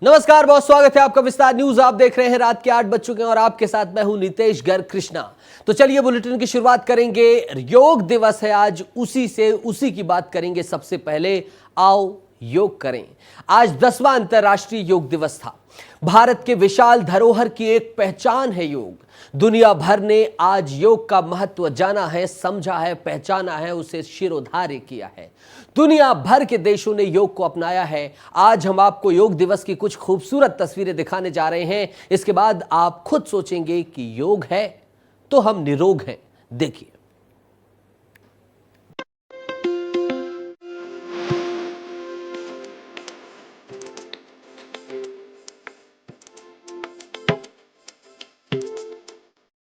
नमस्कार, बहुत स्वागत है आपका विस्तार न्यूज। आप देख रहे हैं रात के 8 बज चुके हैं और आपके साथ मैं हूं नितेश गर्ग कृष्णा। तो चलिए बुलेटिन की शुरुआत करेंगे। योग दिवस है आज, उसी की बात करेंगे। सबसे पहले आओ योग करें। आज 10वां अंतर्राष्ट्रीय योग दिवस था। भारत के विशाल धरोहर की एक पहचान है योग। दुनिया भर ने आज योग का महत्व जाना है, समझा है, पहचाना है, उसे शिरोधार्य किया है। दुनिया भर के देशों ने योग को अपनाया है। आज हम आपको योग दिवस की कुछ खूबसूरत तस्वीरें दिखाने जा रहे हैं। इसके बाद आप खुद सोचेंगे कि योग है तो हम निरोग हैं। देखिए।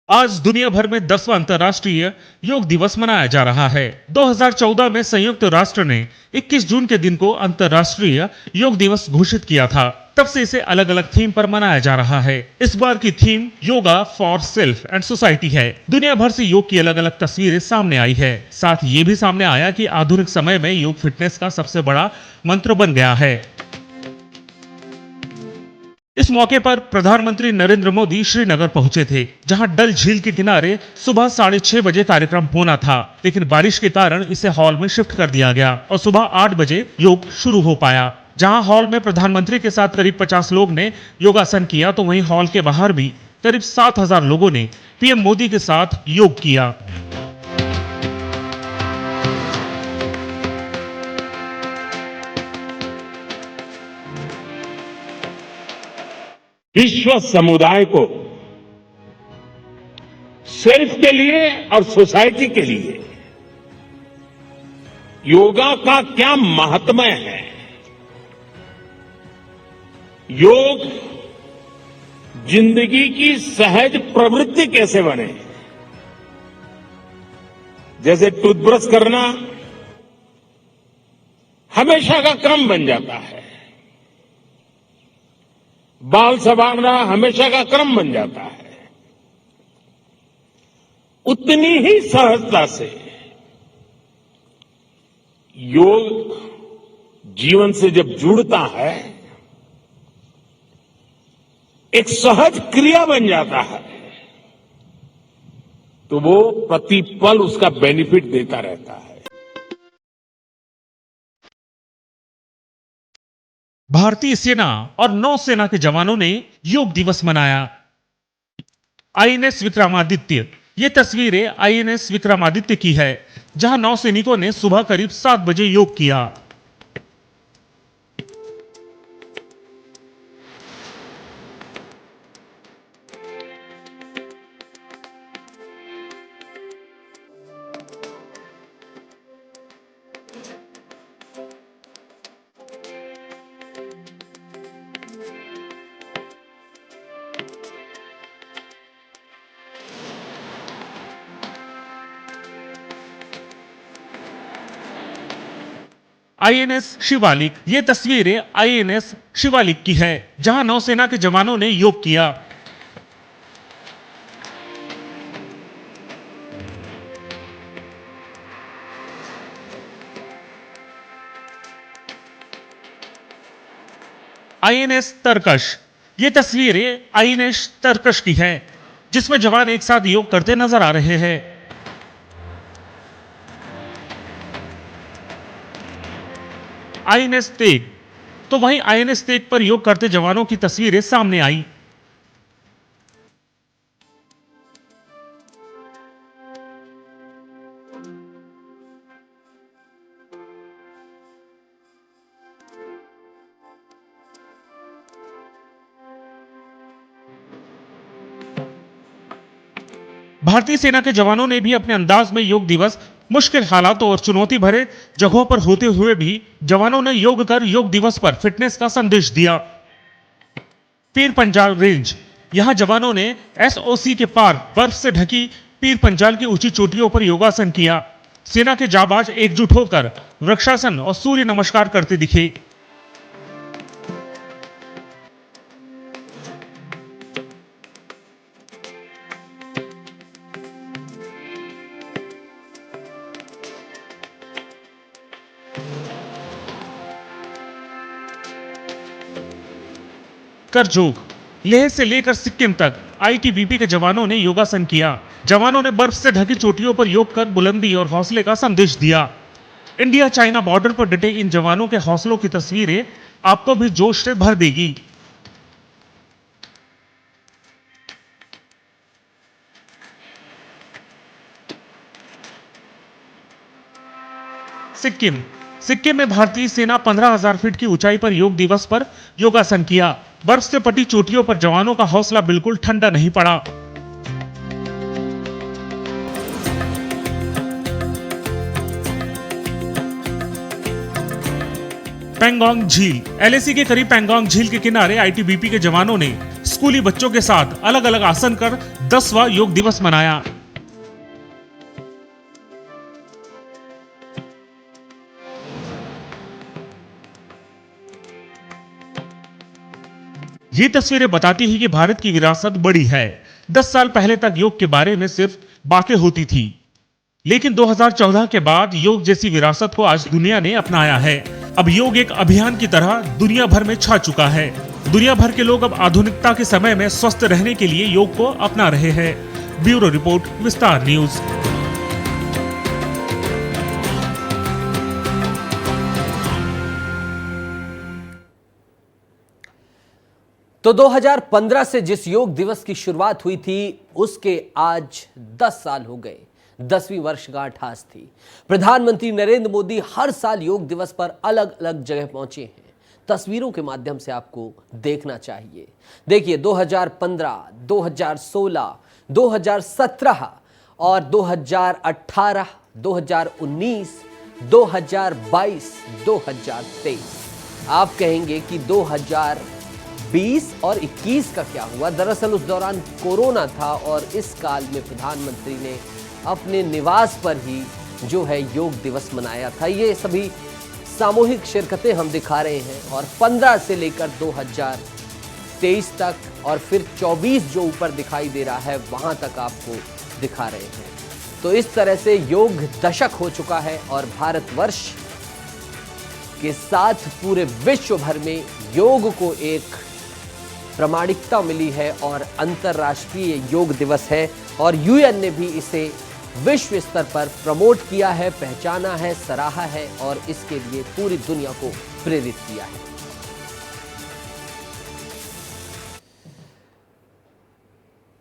आज दुनिया भर में 10वां अंतर्राष्ट्रीय योग दिवस मनाया जा रहा है। 2014 में संयुक्त राष्ट्र ने 21 जून के दिन को अंतर्राष्ट्रीय योग दिवस घोषित किया था। तब से इसे अलग अलग थीम पर मनाया जा रहा है। इस बार की theme yoga for self and society है। दुनिया भर से योग की अलग अलग तस्वीरें सामने आई है। साथ ये भी सामने आया कि आधुनिक समय में योग फिटनेस का सबसे बड़ा मंत्र बन गया है। इस मौके पर प्रधानमंत्री नरेंद्र मोदी श्रीनगर पहुंचे थे, जहां डल झील के किनारे सुबह 6:30 बजे कार्यक्रम होना था, लेकिन बारिश के कारण इसे हॉल में शिफ्ट कर दिया गया और सुबह 8 बजे योग शुरू हो पाया। जहां हॉल में प्रधानमंत्री के साथ करीब 50 लोग ने योगासन किया, तो वहीं हॉल के बाहर भी करीब 7,000 लोगों ने पीएम मोदी के साथ योग किया। विश्व समुदाय को सेल्फ के लिए और सोसाइटी के लिए योगा का क्या महात्म्य है। योग जिंदगी की सहज प्रवृत्ति कैसे बने। जैसे टूथब्रश करना हमेशा का क्रम बन जाता है, बाल संवारना हमेशा का क्रम बन जाता है, उतनी ही सहजता से योग जीवन से जब जुड़ता है, एक सहज क्रिया बन जाता है, तो वो प्रतिपल उसका बेनिफिट देता रहता है। भारतीय सेना और नौसेना के जवानों ने योग दिवस मनाया। आईएनएस विक्रमादित्य, ये तस्वीरें आईएनएस विक्रमादित्य की है, जहां नौसैनिकों ने सुबह करीब 7 बजे योग किया। आईएनएस शिवालिक, ये तस्वीरें आईएनएस शिवालिक की है, जहां नौसेना के जवानों ने योग किया। आईएनएस तरकश, ये तस्वीरें आईएनएस तरकश की हैं, जिसमें जवान एक साथ योग करते नजर आ रहे हैं। आईएनएस तेग, तो वहीं आईएनएस तेग पर योग करते जवानों की तस्वीरें सामने आई। भारतीय सेना के जवानों ने भी अपने अंदाज में योग दिवस मुश्किल हालातों और चुनौती भरे जगहों पर होते हुए भी जवानों ने योग कर योग दिवस पर फिटनेस का संदेश दिया। पीर पंजाल रेंज, यहां जवानों ने एसओसी के पार बर्फ से ढकी पीर पंजाल की ऊंची चोटियों पर योगासन किया। सेना के जाबाज एकजुट होकर वृक्षासन और सूर्य नमस्कार करते दिखे। करजोग, लेह से लेकर सिक्किम तक आईटीबीपी के जवानों ने योगासन किया। जवानों ने बर्फ से ढकी चोटियों पर योग कर बुलंदी और हौसले का संदेश दिया। इंडिया चाइना बॉर्डर पर डटे इन जवानों के हौसलों की तस्वीरें आपको भी जोश से भर देगी। सिक्किम में भारतीय सेना 15,000 फीट की ऊंचाई पर योग दिवस पर योगासन किया। बर्फ से पटी चोटियों पर जवानों का हौसला बिल्कुल ठंडा नहीं पड़ा। पेंगोंग झील, एलएसी के करीब पेंगोंग झील के किनारे आईटीबीपी के जवानों ने स्कूली बच्चों के साथ अलग अलग आसन कर 10वां योग दिवस मनाया। ये तस्वीरें बताती हैं कि भारत की विरासत बड़ी है। 10 साल पहले तक योग के बारे में सिर्फ बातें होती थी, लेकिन 2014 के बाद योग जैसी विरासत को आज दुनिया ने अपनाया है। अब योग एक अभियान की तरह दुनिया भर में छा चुका है। दुनिया भर के लोग अब आधुनिकता के समय में स्वस्थ रहने के लिए योग को अपना रहे हैं। ब्यूरो रिपोर्ट, विस्तार न्यूज। तो 2015 से जिस योग दिवस की शुरुआत हुई थी उसके आज 10 साल हो गए। 10वीं वर्षगांठ आज थी। प्रधानमंत्री नरेंद्र मोदी हर साल योग दिवस पर अलग अलग जगह पहुंचे हैं। तस्वीरों के माध्यम से आपको देखना चाहिए। देखिए 2015, 2016, 2017 और 2018, 2019, 2022, 2023। आप कहेंगे कि 2020 और 21 का क्या हुआ? दरअसल उस दौरान कोरोना था और इस काल में प्रधानमंत्री ने अपने निवास पर ही जो है योग दिवस मनाया था। ये सभी सामूहिक शिरकतें हम दिखा रहे हैं और 15 से लेकर 2023 तक और फिर 24 जो ऊपर दिखाई दे रहा है वहां तक आपको दिखा रहे हैं। तो इस तरह से योग दशक हो चुका है और भारतवर्ष के साथ पूरे विश्व भर में योग को एक प्रामाणिकता मिली है और अंतर्राष्ट्रीय योग दिवस है और यूएन ने भी इसे विश्व स्तर पर प्रमोट किया है, पहचाना है, सराहा है और इसके लिए पूरी दुनिया को प्रेरित किया है।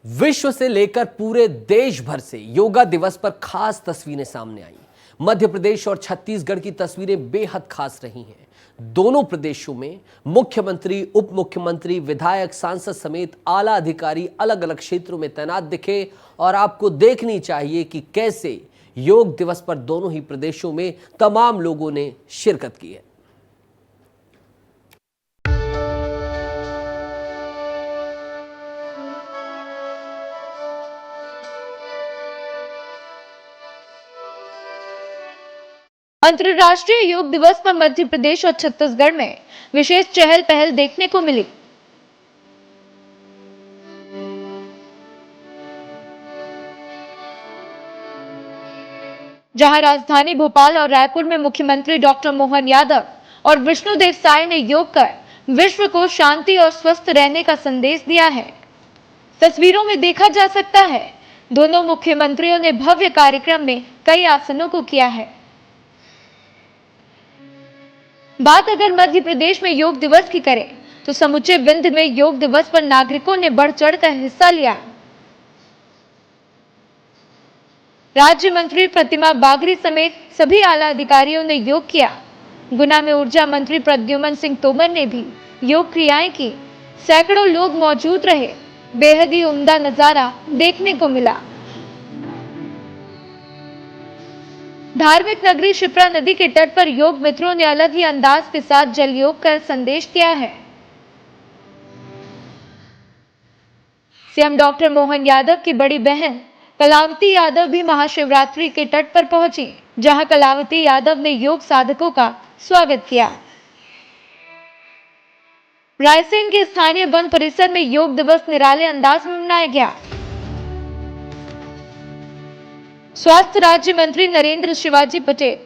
विश्व से लेकर पूरे देश भर से योगा दिवस पर खास तस्वीरें सामने आई। मध्य प्रदेश और छत्तीसगढ़ की तस्वीरें बेहद खास रही हैं। दोनों प्रदेशों में मुख्यमंत्री, उप मुख्यमंत्री, विधायक, सांसद समेत आला अधिकारी अलग अलग क्षेत्रों में तैनात दिखे और आपको देखनी चाहिए कि कैसे योग दिवस पर दोनों ही प्रदेशों में तमाम लोगों ने शिरकत की है। अंतर्राष्ट्रीय योग दिवस पर मध्य प्रदेश और छत्तीसगढ़ में विशेष चहल पहल देखने को मिली। जहां राजधानी भोपाल और रायपुर में मुख्यमंत्री डॉक्टर मोहन यादव और विष्णुदेव साय ने योग कर विश्व को शांति और स्वस्थ रहने का संदेश दिया है। तस्वीरों में देखा जा सकता है दोनों मुख्यमंत्रियों ने भव्य कार्यक्रम में कई आसनों को किया है। बात अगर मध्य प्रदेश में योग दिवस की करें तो समूचे विंध्य में योग दिवस पर नागरिकों ने बढ़ चढ़कर हिस्सा लिया। राज्य मंत्री प्रतिमा बागरी समेत सभी आला अधिकारियों ने योग किया। गुना में ऊर्जा मंत्री प्रद्युमन सिंह तोमर ने भी योग क्रियाएं की। सैकड़ों लोग मौजूद रहे। बेहद ही उम्दा नजारा देखने को मिला। धार्मिक नगरी शिप्रा नदी के तट पर योग मित्रों ने अलग ही अंदाज के साथ जल योग कर संदेश दिया है। सीएम डॉक्टर मोहन यादव की बड़ी बहन कलावती यादव भी महाशिवरात्रि के तट पर पहुंची, जहां कलावती यादव ने योग साधकों का स्वागत किया। रायसेन के स्थानीय वन परिसर में योग दिवस निराले अंदाज में मनाया गया। स्वास्थ्य राज्य मंत्री नरेंद्र शिवाजी पटेल,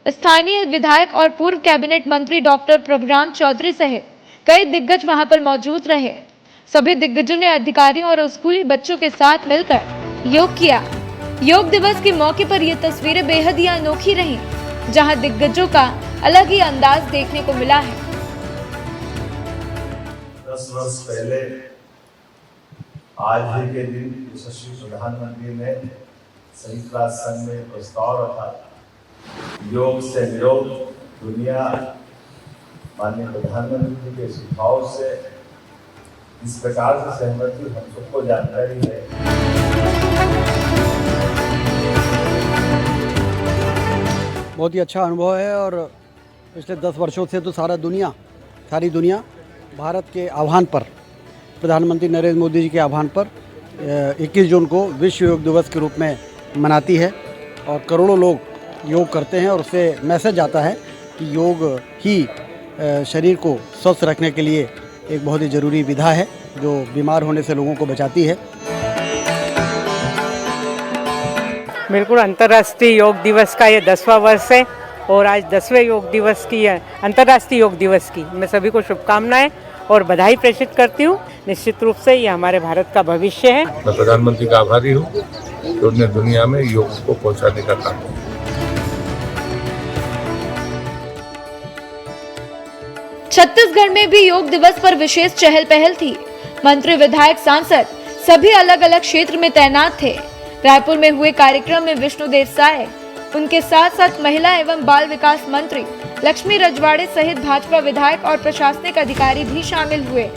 स्थानीय विधायक और पूर्व कैबिनेट मंत्री डॉक्टर प्रभुराम चौधरी सहित कई दिग्गज वहां पर मौजूद रहे। सभी दिग्गजों ने अधिकारियों और स्कूली बच्चों के साथ मिलकर योग किया। योग दिवस के मौके पर ये तस्वीरें बेहद ही अनोखी रही, जहां दिग्गजों का अलग ही अंदाज देखने को मिला है। 10 वर्ष पहले आज ही के दिन यशस्वी प्रधानमंत्री ने संयुक्त राष्ट्र संघ में प्रस्ताव रखा, योग से निरोग दुनिया। माननीय प्रधानमंत्री के सुझाव से इस प्रकार से सहमति हम सबको जानकारी है। बहुत ही अच्छा अनुभव है और पिछले 10 वर्षों से तो सारी दुनिया भारत के आह्वान पर, प्रधानमंत्री नरेंद्र मोदी जी के आह्वान पर 21 जून को विश्व योग दिवस के रूप में मनाती है और करोड़ों लोग योग करते हैं और उससे मैसेज आता है कि योग ही शरीर को स्वस्थ रखने के लिए एक बहुत ही ज़रूरी विधा है जो बीमार होने से लोगों को बचाती है। बिल्कुल, अंतर्राष्ट्रीय योग दिवस का ये 10वां वर्ष है और आज 10वें योग दिवस की अंतर्राष्ट्रीय योग दिवस की मैं सभी को शुभकामनाएं और बधाई प्रेषित करती हूँ। निश्चित रूप से ये हमारे भारत का भविष्य है। मैं प्रधानमंत्री का आभारी हूँ जो उन्हें दुनिया में योग को पहुँचाने का काम किया। छत्तीसगढ़ में भी योग दिवस पर विशेष चहल पहल थी। मंत्री, विधायक, सांसद सभी अलग अलग क्षेत्र में तैनात थे। रायपुर में हुए कार्यक्रम में विष्णुदेव साय, उनके साथ साथ महिला एवं बाल विकास मंत्री लक्ष्मी रजवाड़े सहित भाजपा विधायक और प्रशासनिक अधिकारी भी शामिल हुए।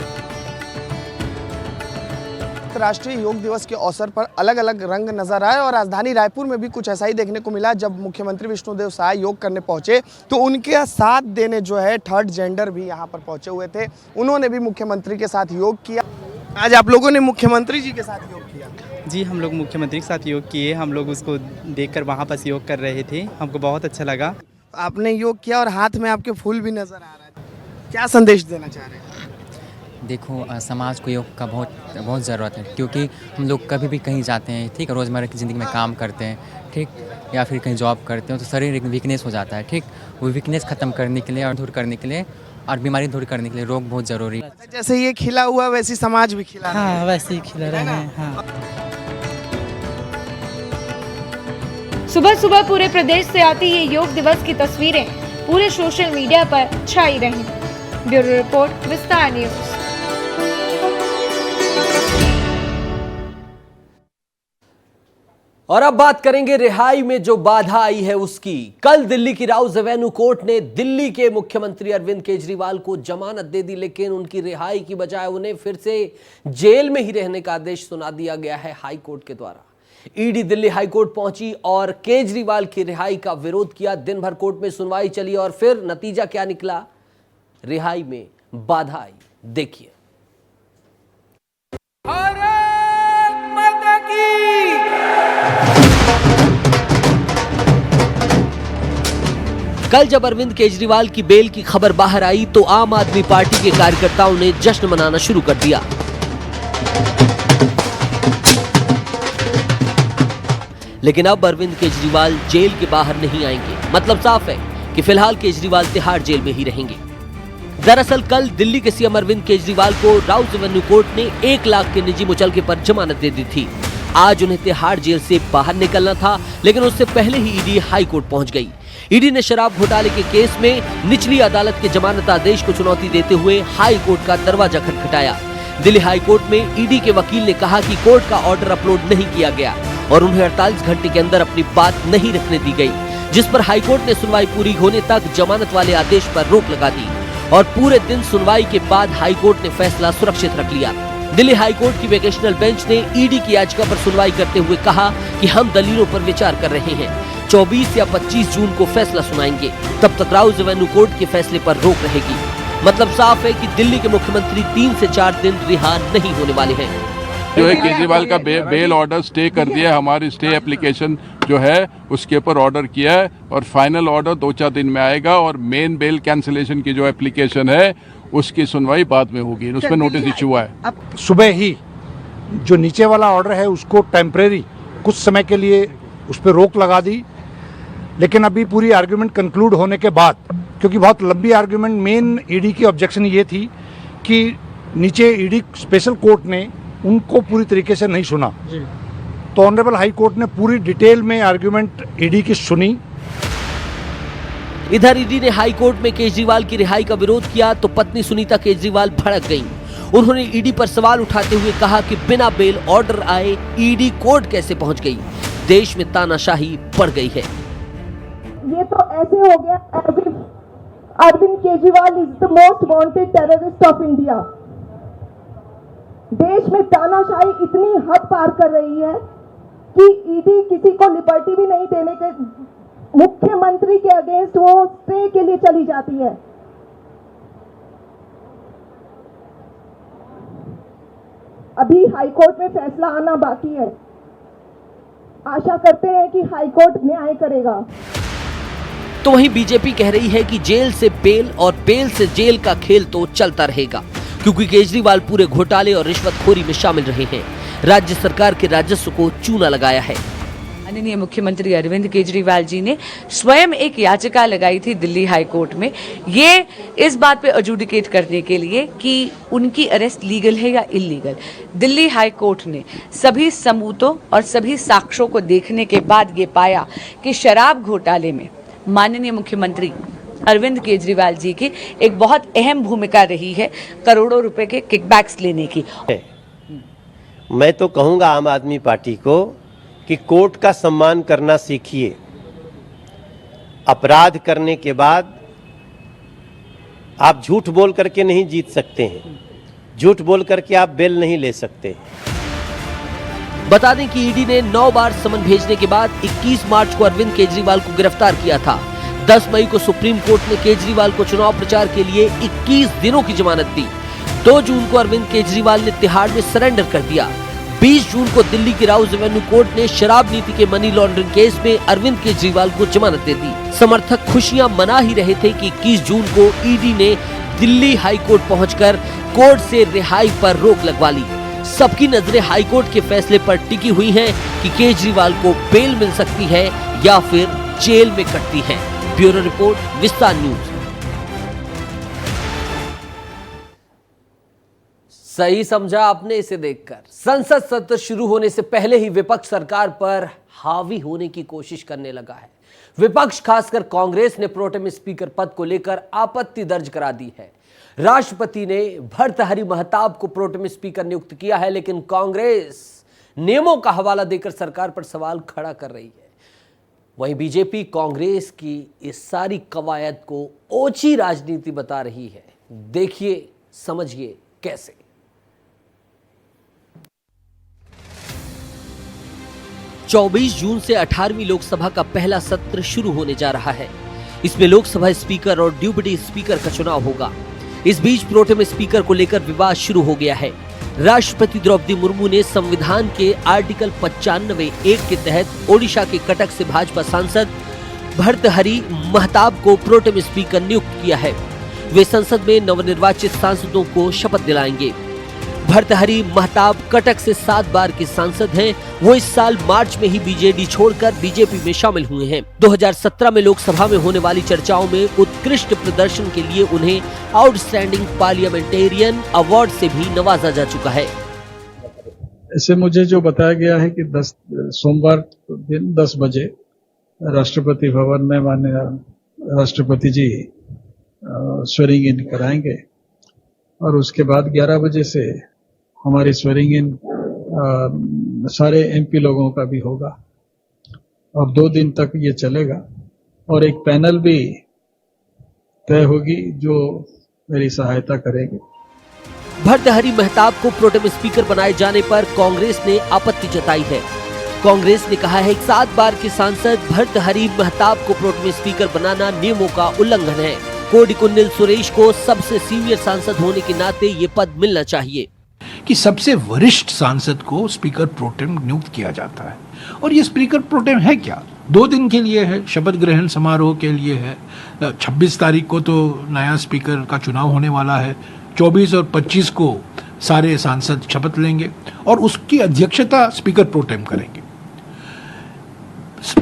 राष्ट्रीय योग दिवस के अवसर पर अलग अलग रंग नजर आए और राजधानी रायपुर में भी कुछ ऐसा ही देखने को मिला। जब मुख्यमंत्री विष्णुदेव साय योग करने पहुंचे तो उनके साथ देने जो है थर्ड जेंडर भी यहां पर पहुंचे हुए थे। उन्होंने भी मुख्यमंत्री के साथ योग किया। आज आप लोगों ने मुख्यमंत्री जी के साथ योग किया? जी, हम लोग मुख्यमंत्री के साथ योग किए। हम लोग उसको देखकर वहाँ पर योग कर रहे थे, हमको बहुत अच्छा लगा। आपने योग किया और हाथ में आपके फूल भी नजर आ रहा है, क्या संदेश देना चाह रहे हैं? देखो, समाज को योग का बहुत ज़रूरत है, क्योंकि हम लोग कभी भी कहीं जाते हैं, ठीक है, रोज़मर्रा की ज़िंदगी में काम करते हैं, ठीक, या फिर कहीं जॉब करते हैं तो शरीर एक वीकनेस हो जाता है, ठीक। वो वीकनेस ख़त्म करने के लिए और दूर करने के लिए और बीमारी दूर करने के लिए योग बहुत ज़रूरी है। जैसे ये खिला हुआ वैसे समाज भी खिला रहा है। हाँ, वैसे ही खिला रहे हैं। हाँ। सुबह सुबह पूरे प्रदेश से आती ये योग दिवस की तस्वीरें पूरे सोशल मीडिया पर छाई रही। ब्यूरो रिपोर्ट, विस्तार न्यूज। और अब बात करेंगे रिहाई में जो बाधा आई है उसकी। कल दिल्ली की राउज एवेन्यू कोर्ट ने दिल्ली के मुख्यमंत्री अरविंद केजरीवाल को जमानत दे दी, लेकिन उनकी रिहाई की बजाय उन्हें फिर से जेल में ही रहने का आदेश सुना दिया गया है हाई कोर्ट के द्वारा। ईडी दिल्ली हाई कोर्ट पहुंची और केजरीवाल की रिहाई का विरोध किया। दिन भर कोर्ट में सुनवाई चली और फिर नतीजा क्या निकला? रिहाई में बाधा आई, देखिए। कल जब अरविंद केजरीवाल की बेल की खबर बाहर आई तो आम आदमी पार्टी के कार्यकर्ताओं ने जश्न मनाना शुरू कर दिया। लेकिन अब अरविंद केजरीवाल जेल के बाहर नहीं आएंगे। मतलब साफ है कि फिलहाल केजरीवाल तिहाड़ जेल में ही रहेंगे। दरअसल कल दिल्ली के सीएम अरविंद केजरीवाल को राउज एवेन्यू कोर्ट ने 1 लाख के निजी मुचलके पर जमानत दे दी थी। आज उन्हें तिहाड़ जेल से बाहर निकलना था, लेकिन उससे पहले ही ईडी हाई कोर्ट पहुंच गई। ईडी ने शराब घोटाले के केस में निचली अदालत के जमानत आदेश को चुनौती देते हुए हाई कोर्ट का दरवाजा खटखटाया। दिल्ली हाई कोर्ट में ईडी के वकील ने कहा कि कोर्ट का ऑर्डर अपलोड नहीं किया गया और उन्हें 48 घंटे के अंदर अपनी बात नहीं रखने दी गई, जिस पर हाई कोर्ट ने सुनवाई पूरी होने तक जमानत वाले आदेश पर रोक लगा दी और पूरे दिन सुनवाई के बाद हाई कोर्ट ने फैसला सुरक्षित रख लिया। दिल्ली हाई कोर्ट की वेकेशनल बेंच ने ईडी की याचिका पर सुनवाई करते हुए कहा कि हम दलीलों पर विचार कर रहे हैं, 24 या 25 जून को फैसला सुनाएंगे, तब तक राउज एवेन्यू कोर्ट के फैसले पर रोक रहेगी। मतलब साफ है कि दिल्ली के मुख्यमंत्री 3 से 4 दिन रिहा नहीं होने वाले हैं। जो है केजरीवाल का बेल ऑर्डर स्टे कर दिया, हमारी स्टे एप्लीकेशन जो है उसके ऊपर ऑर्डर किया है और फाइनल ऑर्डर 2-4 दिन में आएगा और मेन बेल कैंसिलेशन की जो एप्लीकेशन है उसकी सुनवाई बाद में होगी। उसमें नोटिस इश्यू हुआ है। अब सुबह ही जो नीचे वाला ऑर्डर है उसको टेम्परेरी कुछ समय के लिए उस पर रोक लगा दी, लेकिन अभी पूरी आर्ग्यूमेंट कंक्लूड होने के बाद, क्योंकि बहुत लंबी आर्ग्यूमेंट, मेन ईडी की ऑब्जेक्शन ये थी कि नीचे ईडी स्पेशल कोर्ट ने उनको पूरी तरीके से नहीं सुना तो ऑनरेबल हाई कोर्ट ने पूरी डिटेल में आर्ग्यूमेंट ईडी की सुनी। इधर ईडी ने हाई कोर्ट में केजरीवाल की रिहाई का विरोध किया तो पत्नी सुनीता केजरीवाल भड़क गईं। उन्होंने ईडी पर सवाल उठाते हुए कहा कि बिना बेल ऑर्डर आए ईडी कोर्ट कैसे पहुंच गई। देश में तानाशाही बढ़ गई है। ये तो ऐसे हो गया Arvind Kejriwal is the most wanted terrorist of India. देश में तानाशाही इतनी हद पार कर रही है कि ईडी किसी को लिबर्टी भी नहीं देने के, मुख्यमंत्री के अगेंस्ट वो स्टे के लिए चली जाती है। अभी हाईकोर्ट में फैसला आना बाकी है। आशा करते हैं कि हाईकोर्ट न्याय करेगा। तो वहीं बीजेपी कह रही है कि जेल से बेल और बेल से जेल का खेल तो चलता रहेगा, क्योंकि केजरीवाल पूरे घोटाले और रिश्वतखोरी में शामिल रहे हैं। राज्य सरकार के राजस्व को चूना लगाया है। माननीय मुख्यमंत्री अरविंद केजरीवाल जी ने स्वयं एक याचिका लगाई थी दिल्ली हाई कोर्ट में, ये इस बात पे एडजुडिकेट करने के लिए कि उनकी अरेस्ट लीगल है या इलीगल। दिल्ली हाई कोर्ट ने सभी सबूतों और सभी साक्ष्यों को देखने के बाद ये पाया कि शराब घोटाले में माननीय मुख्यमंत्री अरविंद केजरीवाल जी की एक बहुत अहम भूमिका रही है, करोड़ों रुपए के किकबैक्स लेने की। मैं तो कहूंगा आम आदमी पार्टी को कि कोर्ट का सम्मान करना सीखिए। अपराध करने के बाद आप झूठ बोल करके नहीं जीत सकते हैं, झूठ बोल करके आप बेल नहीं ले सकते। बता दें कि ईडी ने 9 बार समन भेजने के बाद 21 मार्च को अरविंद केजरीवाल को गिरफ्तार किया था। 10 मई को सुप्रीम कोर्ट ने केजरीवाल को चुनाव प्रचार के लिए 21 दिनों की जमानत दी। 2 जून को अरविंद केजरीवाल ने तिहाड़ में सरेंडर कर दिया। 20 जून को दिल्ली की राउज रेवेन्यू कोर्ट ने शराब नीति के मनी लॉन्ड्रिंग केस में अरविंद केजरीवाल को जमानत दे दी। समर्थक खुशियां मना ही रहे थे कि 21 जून को ईडी ने दिल्ली हाई कोर्ट पहुंचकर कोर्ट से रिहाई पर रोक लगवा ली। सबकी नजरें हाई कोर्ट के फैसले पर टिकी हुई हैं कि केजरीवाल को बेल मिल सकती है या फिर जेल में कटती है। ब्यूरो रिपोर्ट, विस्तार न्यूज। सही समझा आपने इसे देखकर। संसद सत्र शुरू होने से पहले ही विपक्ष सरकार पर हावी होने की कोशिश करने लगा है। विपक्ष खासकर कांग्रेस ने प्रोटेम स्पीकर पद को लेकर आपत्ति दर्ज करा दी है। राष्ट्रपति ने भर्तृहरि महताब को प्रोटेम स्पीकर नियुक्त किया है, लेकिन कांग्रेस नियमों का हवाला देकर सरकार पर सवाल खड़ा कर रही है। वहीं बीजेपी कांग्रेस की इस सारी कवायद को ओछी राजनीति बता रही है। देखिए, समझिए कैसे। चौबीस जून से 18वीं लोकसभा का पहला सत्र शुरू होने जा रहा है। इसमें लोकसभा स्पीकर और डिप्टी स्पीकर का चुनाव होगा। इस बीच प्रोटेम स्पीकर को लेकर विवाद शुरू हो गया है। राष्ट्रपति द्रौपदी मुर्मू ने संविधान के आर्टिकल 95(1) के तहत ओडिशा के कटक से भाजपा सांसद भर्तृहरि महताब को प्रोटेम स्पीकर नियुक्त किया है। वे संसद में नवनिर्वाचित सांसदों को शपथ दिलाएंगे। भर्तृहरि महताब कटक से 7 बार के सांसद हैं। वो इस साल मार्च में ही बीजेडी छोड़कर बीजेपी में शामिल हुए हैं। 2017 में लोकसभा में होने वाली चर्चाओं में उत्कृष्ट प्रदर्शन के लिए उन्हें आउटस्टैंडिंग पार्लियामेंटेरियन अवार्ड से भी नवाजा जा चुका है। ऐसे मुझे जो बताया गया है कि सोमवार दिन 10 बजे राष्ट्रपति भवन में माननीय राष्ट्रपति जी स्वेरिंग इन कराएंगे और उसके बाद 11 बजे से हमारी स्वेरिंग इन सारे एमपी लोगों का भी होगा और 2 दिन तक ये चलेगा और एक पैनल भी तय होगी जो मेरी सहायता करेंगे। भर्तृहरि महताब को प्रोटेम स्पीकर बनाए जाने पर कांग्रेस ने आपत्ति जताई है। कांग्रेस ने कहा है कि 7 बार के सांसद भर्तृहरि महताब को प्रोटेम स्पीकर बनाना नियमों का उल्लंघन है। कोडिकुन्निल सुरेश को सबसे सीनियर सांसद होने के नाते ये पद मिलना चाहिए कि सबसे वरिष्ठ सांसद को स्पीकर प्रोटेम नियुक्त किया जाता है। और ये स्पीकर प्रोटेम है क्या? 2 दिन के लिए है, शपथ ग्रहण समारोह के लिए है। 26 तारीख को तो नया स्पीकर का चुनाव होने वाला है। 24 और 25 को सारे सांसद शपथ लेंगे और उसकी अध्यक्षता स्पीकर प्रोटेम करेंगे।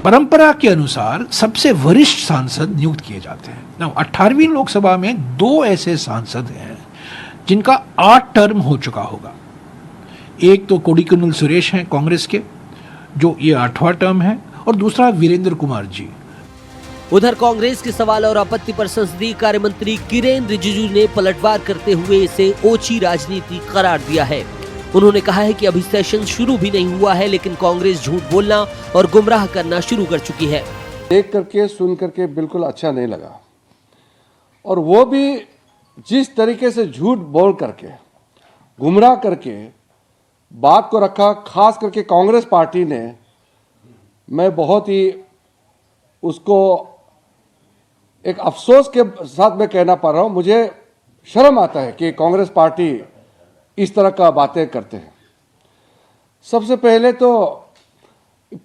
परंपरा के अनुसार सबसे वरिष्ठ सांसद नियुक्त किए जाते हैं। 18वीं लोकसभा में 2 ऐसे सांसद हैं जिनका 8 टर्म हो चुका होगा। एक तो कोडिकुनिल सुरेश हैं कांग्रेस के, जो ये 8वां टर्म है, और दूसरा वीरेंद्र कुमार जी। उधर कांग्रेस के सवाल और आपत्ति पर संसदीय कार्य मंत्री किरेन रिजिजू ने पलटवार करते हुए इसे ओछी राजनीति करार दिया है। उन्होंने कहा है कि अभी सेशन शुरू भी नहीं हुआ है, लेकिन कांग्रेस झूठ बोलना और गुमराह करना शुरू कर चुकी है। देख करके सुन करके बिल्कुल अच्छा नहीं लगा, और वो भी जिस तरीके से झूठ बोल करके गुमराह करके बात को रखा, खास करके कांग्रेस पार्टी ने, मैं बहुत ही उसको एक अफसोस के साथ मैं कहना पा रहा हूं, मुझे शर्म आता है कि कांग्रेस पार्टी इस तरह का बातें करते हैं। सबसे पहले तो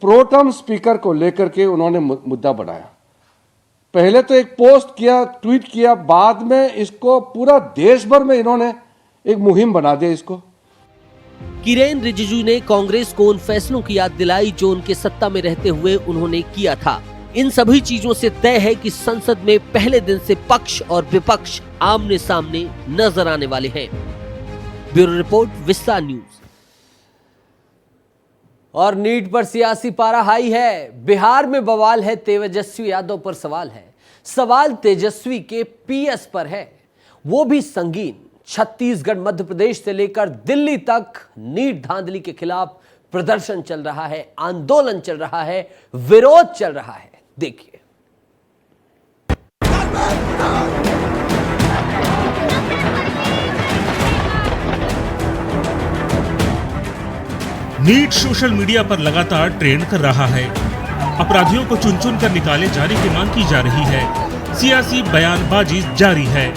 प्रोटेम स्पीकर को लेकर के उन्होंने मुद्दा बनाया। पहले तो एक पोस्ट किया, ट्वीट किया, बाद में इसको पूरा देश भर में इन्होंने एक मुहिम बना दिया इसको। किरेन रिजिजू ने कांग्रेस को उन फैसलों की याद दिलाई जो उनके सत्ता में रहते हुए उन्होंने किया था। इन सभी चीजों से तय है कि संसद में पहले दिन से पक्ष और विपक्ष आमने सामने नजर आने वाले हैं। ब्यूरो रिपोर्ट, विस्तार न्यूज। और नीट पर सियासी पारा हाई है। बिहार में बवाल है, तेजस्वी यादव पर सवाल है। सवाल तेजस्वी के पीएस पर है, वो भी संगीन। छत्तीसगढ़, मध्य प्रदेश से लेकर दिल्ली तक नीट धांधली के खिलाफ प्रदर्शन चल रहा है, आंदोलन चल रहा है, विरोध चल रहा है। देखिए। नीट सोशल मीडिया पर लगातार ट्रेंड कर रहा है। अपराधियों को चुन चुन कर निकाले जाने की मांग की जा रही है। सियासी बयानबाजी जारी है,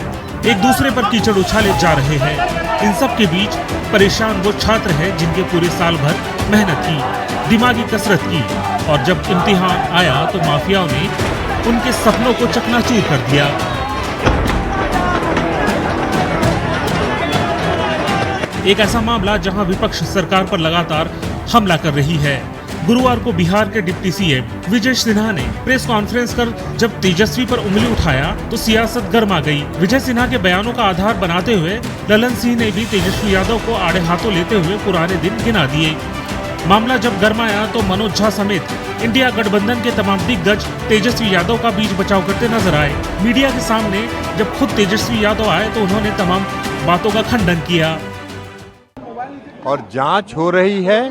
एक दूसरे पर कीचड़ उछाले जा रहे हैं। इन सब के बीच परेशान वो छात्र हैं जिनके पूरे साल भर मेहनत की, दिमागी कसरत की, और जब इम्तिहान आया तो माफियाओं ने उनके सपनों को चकनाचूर कर दिया। एक ऐसा मामला जहां विपक्ष सरकार पर लगातार हमला कर रही है। गुरुवार को बिहार के डिप्टी सीएम विजय सिन्हा ने प्रेस कॉन्फ्रेंस कर जब तेजस्वी पर उंगली उठाया तो सियासत गर्मा गई। विजय सिन्हा के बयानों का आधार बनाते हुए ललन सिंह ने भी तेजस्वी यादव को आड़े हाथों लेते हुए पुराने दिन गिना दिए। मामला जब गर्माया तो मनोज झा समेत इंडिया गठबंधन के तमाम दिग्गज तेजस्वी यादव का बीच बचाव करते नजर आए। मीडिया के सामने जब खुद तेजस्वी यादव आए तो उन्होंने तमाम बातों का खंडन किया। और जांच हो रही है,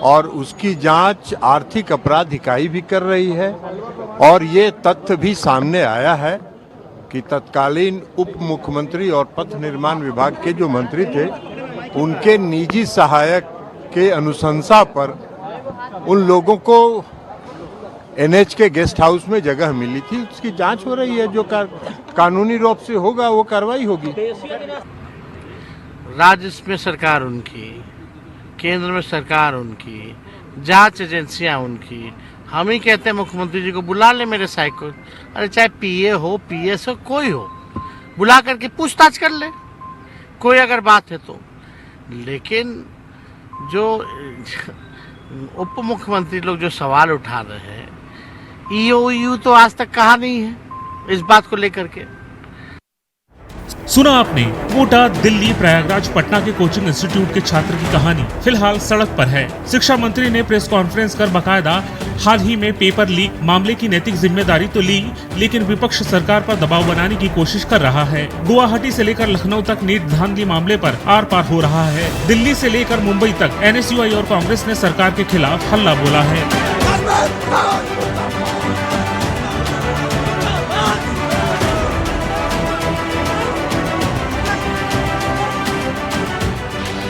और उसकी जांच आर्थिक अपराध इकाई भी कर रही है, और ये तथ्य भी सामने आया है कि तत्कालीन उप मुख्यमंत्री और पथ निर्माण विभाग के जो मंत्री थे, उनके निजी सहायक के अनुशंसा पर उन लोगों को एनएच के गेस्ट हाउस में जगह मिली थी। उसकी जांच हो रही है, जो कानूनी रूप से होगा वो कार्रवाई होगी। राज्य में सरकार उनकी, केंद्र में सरकार उनकी, जांच एजेंसियां उनकी। हम ही कहते हैं मुख्यमंत्री जी को बुला ले मेरे साइड को, अरे चाहे पीए हो, पीएस हो, कोई हो, बुला करके पूछताछ कर ले, कोई अगर बात है तो। लेकिन जो उप मुख्यमंत्री लोग जो सवाल उठा रहे हैं, ईओयू तो आज तक कहा नहीं है इस बात को लेकर के। सुना आपने कोटा, दिल्ली, प्रयागराज, पटना के कोचिंग इंस्टीट्यूट के छात्र की कहानी फिलहाल सड़क पर है। शिक्षा मंत्री ने प्रेस कॉन्फ्रेंस कर बकायदा हाल ही में पेपर लीक मामले की नैतिक जिम्मेदारी तो ली, लेकिन विपक्ष सरकार पर दबाव बनाने की कोशिश कर रहा है। गुवाहाटी से लेकर लखनऊ तक नीट धांधली मामले पर आर पार हो रहा है। दिल्ली से लेकर मुंबई तक एनएसयूआई और कांग्रेस ने सरकार के खिलाफ हल्ला बोला है।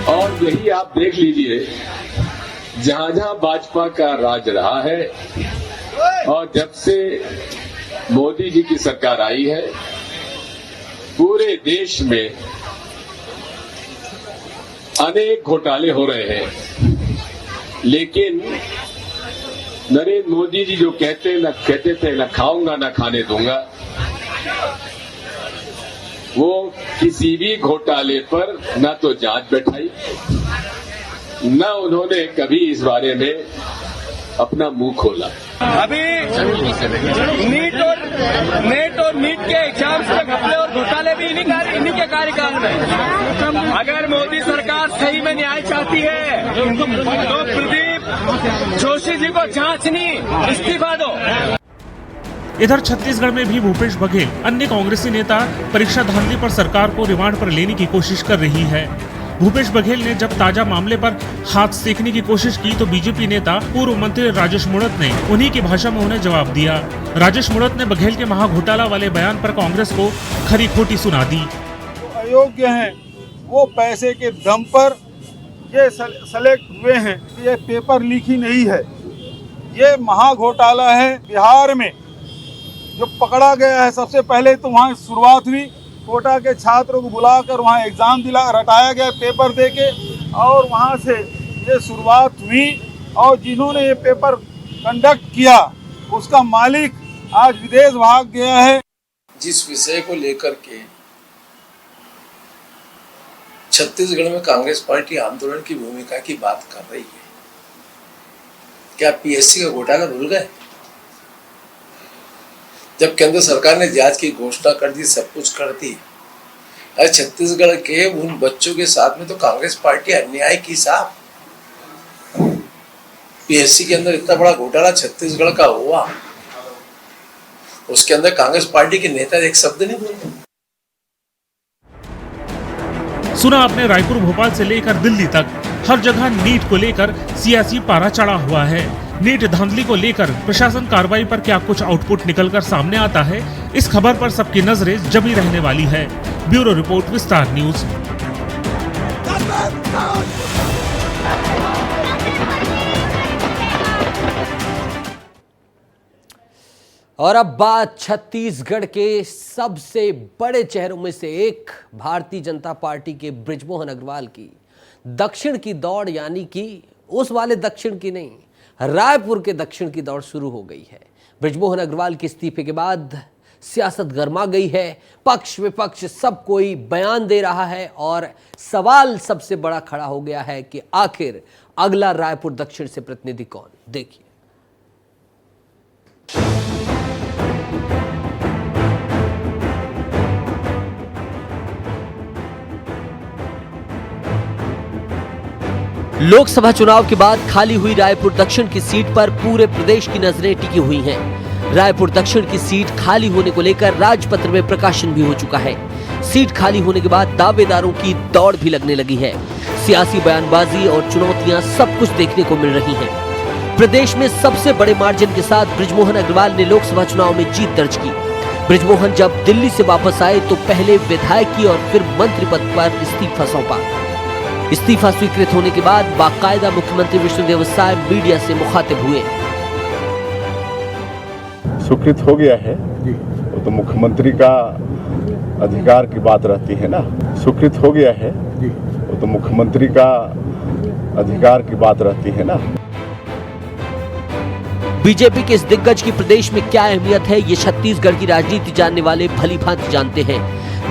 और यही आप देख लीजिए, जहां जहां भाजपा का राज रहा है और जब से मोदी जी की सरकार आई है, पूरे देश में अनेक घोटाले हो रहे हैं। लेकिन नरेंद्र मोदी जी जो कहते थे न खाऊंगा न खाने दूंगा, वो किसी भी घोटाले पर न तो जांच बैठाई, न उन्होंने कभी इस बारे में अपना मुंह खोला। अभी नेट और नीट के एग्जाम्स में घपले और घोटाले भी इन्हीं के कार्यकाल में। अगर मोदी सरकार सही में न्याय चाहती है तो प्रदीप जोशी जी को जांचनी, इस्तीफा दो। इधर छत्तीसगढ़ में भी भूपेश बघेल अन्य कांग्रेसी नेता परीक्षा धांधली पर सरकार को रिमांड पर लेने की कोशिश कर रही है। भूपेश बघेल ने जब ताजा मामले पर हाथ सेकने की कोशिश की तो बीजेपी नेता पूर्व मंत्री राजेश मूणत ने उन्हीं की भाषा में उन्हें जवाब दिया। राजेश मूणत ने बघेल के महाघोटाला वाले बयान पर कांग्रेस को खरी खोटी सुना दी। अयोग्य हैं वो पैसे के दम पर ये सेलेक्ट हुए हैं। ये पेपर लीक ही नहीं है, ये महाघोटाला है। बिहार में जो पकड़ा गया है, सबसे पहले तो वहाँ शुरुआत हुई, कोटा के छात्रों को बुलाकर वहाँ एग्जाम रटाया गया पेपर देके, और वहाँ से ये शुरुआत हुई। और जिन्होंने ये पेपर कंडक्ट किया उसका मालिक आज विदेश भाग गया है। जिस विषय को लेकर के छत्तीसगढ़ में कांग्रेस पार्टी आंदोलन की भूमिका की बात कर रही है, क्या पीएससी का घोटाला भूल गए? जब केंद्र सरकार ने जांच की घोषणा कर दी, सब कुछ कर दी, अरे छत्तीसगढ़ के उन बच्चों के साथ में तो कांग्रेस पार्टी अन्याय की साहब। पीएससी के अंदर इतना बड़ा घोटाला छत्तीसगढ़ का हुआ, उसके अंदर कांग्रेस पार्टी के नेता एक शब्द नहीं बोलते। सुना आपने, रायपुर भोपाल से लेकर दिल्ली तक हर जगह नीट को लेकर सियासी पारा चढ़ा हुआ है। नीट धांधली को लेकर प्रशासन कार्रवाई पर क्या कुछ आउटपुट निकलकर सामने आता है, इस खबर पर सबकी नजरें जमी रहने वाली है। ब्यूरो रिपोर्ट, विस्तार न्यूज। और अब बात छत्तीसगढ़ के सबसे बड़े चेहरों में से एक भारतीय जनता पार्टी के बृजमोहन अग्रवाल की। दक्षिण की दौड़, यानी कि उस वाले दक्षिण की नहीं, रायपुर के दक्षिण की दौड़ शुरू हो गई है। बृजमोहन अग्रवाल के इस्तीफे के बाद सियासत गर्मा गई है। पक्ष विपक्ष सब कोई बयान दे रहा है और सवाल सबसे बड़ा खड़ा हो गया है कि आखिर अगला रायपुर दक्षिण से प्रतिनिधि कौन। देखिए। लोकसभा चुनाव के बाद खाली हुई रायपुर दक्षिण की सीट पर पूरे प्रदेश की नजरें टिकी हुई हैं। रायपुर दक्षिण की सीट खाली होने को लेकर राजपत्र में प्रकाशन भी हो चुका है। सीट खाली होने के बाद दावेदारों की दौड़ भी लगने लगी है। सियासी बयानबाजी और चुनौतियां सब कुछ देखने को मिल रही हैं। प्रदेश में सबसे बड़े मार्जिन के साथ बृजमोहन अग्रवाल ने लोकसभा चुनाव में जीत दर्ज की। बृजमोहन जब दिल्ली से वापस आए तो पहले विधायकी और फिर मंत्री पद पर इस्तीफा सौंपा। इस्तीफा स्वीकृत होने के बाद बाकायदा मुख्यमंत्री विष्णुदेव साय मीडिया से मुखातिब हुए। स्वीकृत हो गया है, वो तो मुख्यमंत्री का अधिकार की बात रहती है ना। स्वीकृत हो गया है, वो तो मुख्यमंत्री का अधिकार की बात रहती है ना। बीजेपी के इस दिग्गज की प्रदेश में क्या अहमियत है, ये छत्तीसगढ़ की राजनीति जानने वाले भली भांति जानते हैं।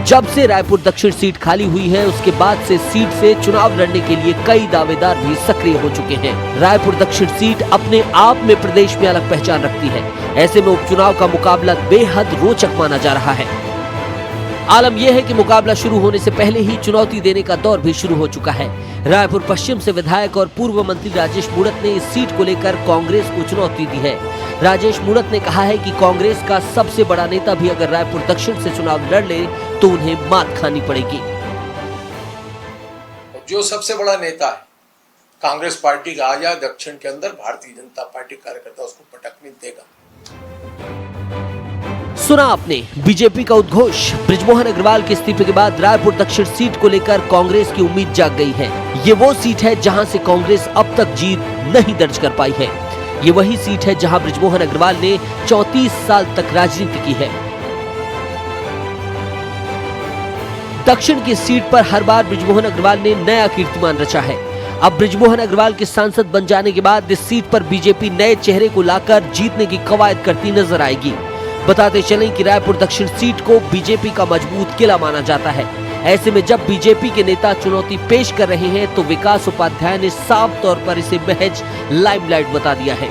जब से रायपुर दक्षिण सीट खाली हुई है, उसके बाद से सीट से चुनाव लड़ने के लिए कई दावेदार भी सक्रिय हो चुके हैं। रायपुर दक्षिण सीट अपने आप में प्रदेश में अलग पहचान रखती है। ऐसे में उपचुनाव का मुकाबला बेहद रोचक माना जा रहा है। आलम यह है कि मुकाबला शुरू होने से पहले ही चुनौती देने का दौर भी शुरू हो चुका है। रायपुर पश्चिम से विधायक और पूर्व मंत्री राजेश मूणत ने इस सीट को लेकर कांग्रेस को चुनौती दी है। राजेश मूणत ने कहा है कि कांग्रेस का सबसे बड़ा नेता भी अगर रायपुर दक्षिण से चुनाव लड़ ले तो उन्हें मात खानी पड़ेगी। जो सबसे बड़ा नेता है कांग्रेस पार्टी का, आ जाए दक्षिण के अंदर, भारतीय जनता पार्टी कार्यकर्ता उसको पटकने देगा। सुना आपने, बीजेपी का उद्घोष। बृजमोहन अग्रवाल के इस्तीफे के बाद रायपुर दक्षिण सीट को लेकर कांग्रेस की उम्मीद जाग गई है। ये वो सीट है जहां से कांग्रेस अब तक जीत नहीं दर्ज कर पाई है। ये वही सीट है जहां बृजमोहन अग्रवाल ने 34 साल तक राजनीति की है। दक्षिण की सीट पर हर बार बृजमोहन अग्रवाल ने नया कीर्तिमान रचा है। अब बृजमोहन अग्रवाल के सांसद बन जाने के बाद इस सीट पर बीजेपी नए चेहरे को लाकर जीतने की कवायद करती नजर आएगी। बताते चलें कि रायपुर दक्षिण सीट को बीजेपी का मजबूत किला माना जाता है। ऐसे में जब बीजेपी के नेता चुनौती पेश कर रहे हैं तो विकास उपाध्याय ने साफ तौर पर इसे महज लाइमलाइट बता दिया है।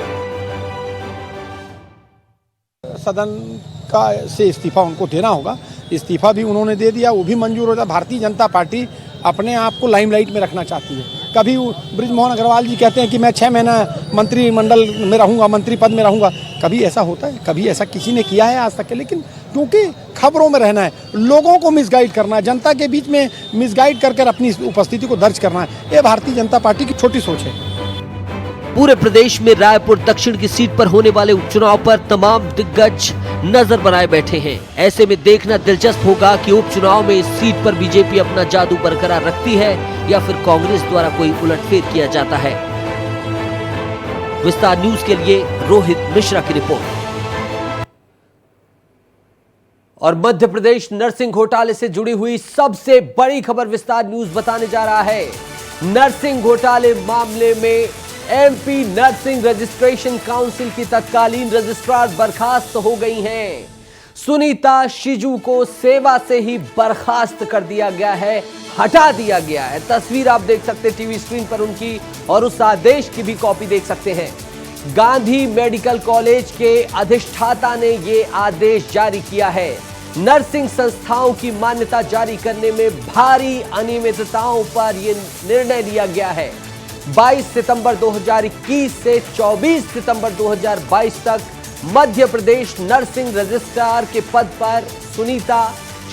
सदन का से इस्तीफा उनको देना होगा। इस्तीफा भी उन्होंने दे दिया, वो भी मंजूर हो जाए। भारतीय जनता पार्टी अपने आप को लाइमलाइट में रखना चाहती है। कभी बृजमोहन अग्रवाल जी कहते हैं कि मैं 6 महीना मंत्रिमंडल में रहूँगा, मंत्री पद में रहूँगा। कभी ऐसा होता है? कभी ऐसा किसी ने किया है आज तक के? लेकिन क्योंकि खबरों में रहना है, लोगों को मिसगाइड करना है, जनता के बीच में मिसगाइड कर अपनी उपस्थिति को दर्ज करना है, ये भारतीय जनता पार्टी की छोटी सोच है। पूरे प्रदेश में रायपुर दक्षिण की सीट पर होने वाले उपचुनाव पर तमाम दिग्गज नजर बनाए बैठे हैं। ऐसे में देखना दिलचस्प होगा कि उपचुनाव में इस सीट पर बीजेपी अपना जादू बरकरार रखती है या फिर कांग्रेस द्वारा कोई उलटफेर किया जाता है। विस्तार न्यूज के लिए रोहित मिश्रा की रिपोर्ट। और मध्य प्रदेश नर्सिंग घोटाले से जुड़ी हुई सबसे बड़ी खबर विस्तार न्यूज बताने जा रहा है। नर्सिंग घोटाले मामले में एमपी नर्सिंग रजिस्ट्रेशन काउंसिल की तत्कालीन रजिस्ट्रार बर्खास्त हो गई हैं। सुनीता शिजू को सेवा से ही बर्खास्त कर दिया गया है, हटा दिया गया है। तस्वीर आप देख सकते हैं टीवी स्क्रीन पर उनकी, और उस आदेश की भी कॉपी देख सकते हैं। गांधी मेडिकल कॉलेज के अधिष्ठाता ने ये आदेश जारी किया है। नर्सिंग संस्थाओं की मान्यता जारी करने में भारी अनियमितताओं पर यह निर्णय लिया गया है। 22 सितंबर 2021 से 24 सितंबर 2022 तक मध्य प्रदेश नर्सिंग रजिस्ट्रार के पद पर सुनीता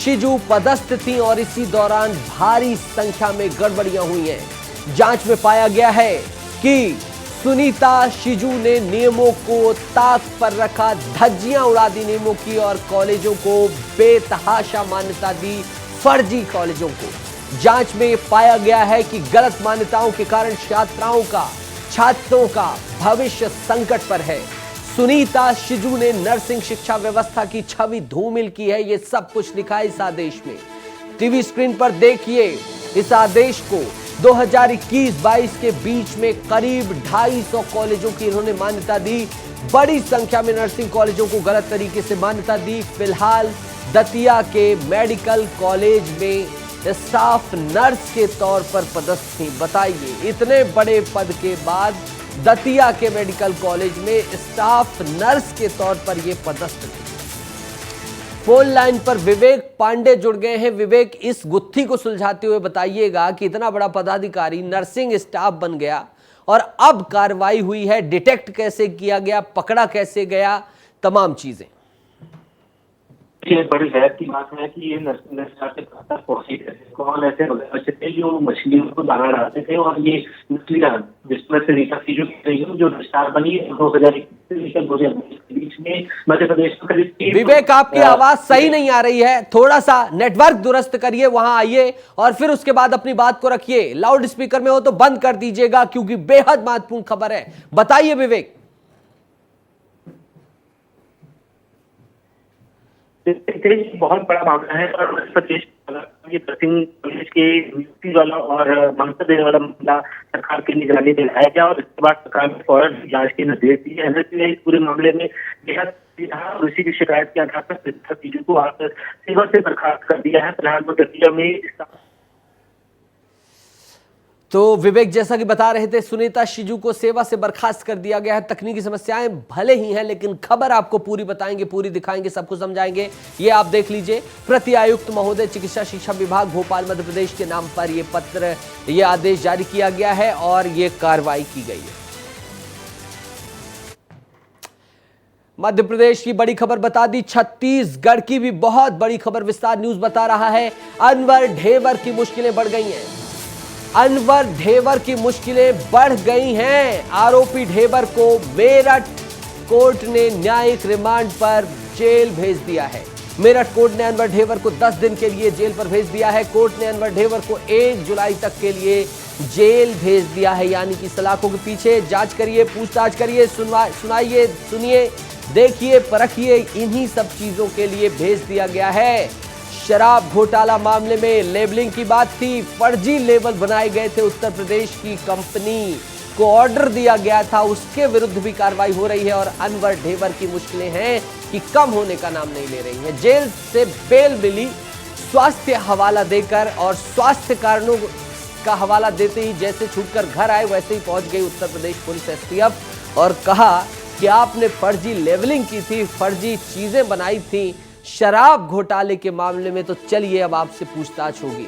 शिजू पदस्थ थीं और इसी दौरान भारी संख्या में गड़बड़ियां हुई हैं। जांच में पाया गया है कि सुनीता शिजू ने नियमों को ताक पर रखा, धज्जियां उड़ा दी नियमों की और कॉलेजों को बेतहाशा मान्यता दी, फर्जी कॉलेजों को। जांच में पाया गया है कि गलत मान्यताओं के कारण छात्रों का भविष्य संकट पर है। सुनीता शिजू ने नर्सिंग शिक्षा व्यवस्था की छवि धूमिल की है। ये सब कुछ लिखा है इस आदेश में। टीवी स्क्रीन पर देखिए इस आदेश को। 2021-22 के बीच में करीब 250 कॉलेजों की इन्होंने मान्यता दी। बड़ी संख्या में नर्सिंग कॉलेजों को गलत तरीके से मान्यता दी। फिलहाल दतिया के मेडिकल कॉलेज में स्टाफ नर्स के तौर पर पदस्थ थी। बताइए, इतने बड़े पद के बाद दतिया के मेडिकल कॉलेज में स्टाफ नर्स के तौर पर ये पदस्थ थी। फोन लाइन पर विवेक पांडे जुड़ गए हैं। विवेक, इस गुत्थी को सुलझाते हुए बताइएगा कि इतना बड़ा पदाधिकारी नर्सिंग स्टाफ बन गया और अब कार्रवाई हुई है, डिटेक्ट कैसे किया गया, पकड़ा कैसे गया, तमाम चीजें। ये बड़ी हैरत की बात है कि ये नर्सिंग से पहुंची कौन ऐसे बच्चे थे जो मछलियों को दाना डालते थे, और ये मछलियां जिसमें से रीता शिजू जो रजिस्ट्रार बनी 2021 के बीच में मध्य प्रदेश में करीब। विवेक, आपकी आवाज सही नहीं आ रही है, थोड़ा सा नेटवर्क दुरुस्त करिए, वहां आइए और फिर उसके बाद अपनी बात को रखिए। लाउड स्पीकर में हो तो बंद कर दीजिएगा क्योंकि बेहद महत्वपूर्ण खबर है। बताइए विवेक। बहुत बड़ा मामला है और मध्य प्रदेश ये नर्सिंग कॉलेज के नियुक्ति वाला और मान्यता देने वाला मामला सरकार की निगरानी में लाया गया और इसके बाद सरकार ने फौरन जांच के निर्देश दिए। एनएससी ने इस पूरे मामले में बेहद और इसी की शिकायत के आधार पर चीजों को सेवा से बर्खास्त कर दिया है। फिलहाल वो दतिया में। तो विवेक, जैसा कि बता रहे थे, सुनीता शिजू को सेवा से बर्खास्त कर दिया गया है। तकनीकी समस्याएं भले ही हैं लेकिन खबर आपको पूरी बताएंगे, पूरी दिखाएंगे, सबको समझाएंगे। ये आप देख लीजिए। प्रति आयुक्त महोदय चिकित्सा शिक्षा विभाग भोपाल मध्य प्रदेश के नाम पर ये पत्र, ये आदेश जारी किया गया है और ये कार्रवाई की गई है। मध्य प्रदेश की बड़ी खबर बता दी, छत्तीसगढ़ की भी बहुत बड़ी खबर विस्तार न्यूज बता रहा है। अनवर ढेबर की मुश्किलें बढ़ गई हैं। अनवर ढेबर की मुश्किलें बढ़ गई हैं। आरोपी ढेबर को मेरठ कोर्ट ने न्यायिक रिमांड पर जेल भेज दिया है। मेरठ कोर्ट ने अनवर ढेबर को 10 दिन के लिए जेल पर भेज दिया है। कोर्ट ने अनवर ढेबर को 1 जुलाई तक के लिए जेल भेज दिया है। यानी कि सलाखों के पीछे जांच करिए, पूछताछ करिए, सुनाइए, सुनिए, देखिए, परखिए, इन्हीं सब चीजों के लिए भेज दिया गया है। शराब घोटाला मामले में लेबलिंग की बात थी, फर्जी लेबल बनाए गए थे। उत्तर प्रदेश की कंपनी को ऑर्डर दिया गया था, उसके विरुद्ध भी कार्रवाई हो रही है और अनवर ढेबर की मुश्किलें हैं कि कम होने का नाम नहीं ले रही हैं। जेल से बेल मिली स्वास्थ्य हवाला देकर और स्वास्थ्य कारणों का हवाला देते ही जैसे छूटकर घर आए वैसे ही पहुंच गई उत्तर प्रदेश पुलिस एसटीएफ और कहा कि आपने फर्जी लेवलिंग की थी, फर्जी चीजें बनाई थी शराब घोटाले के मामले में। तो चलिए अब आपसे पूछताछ होगी।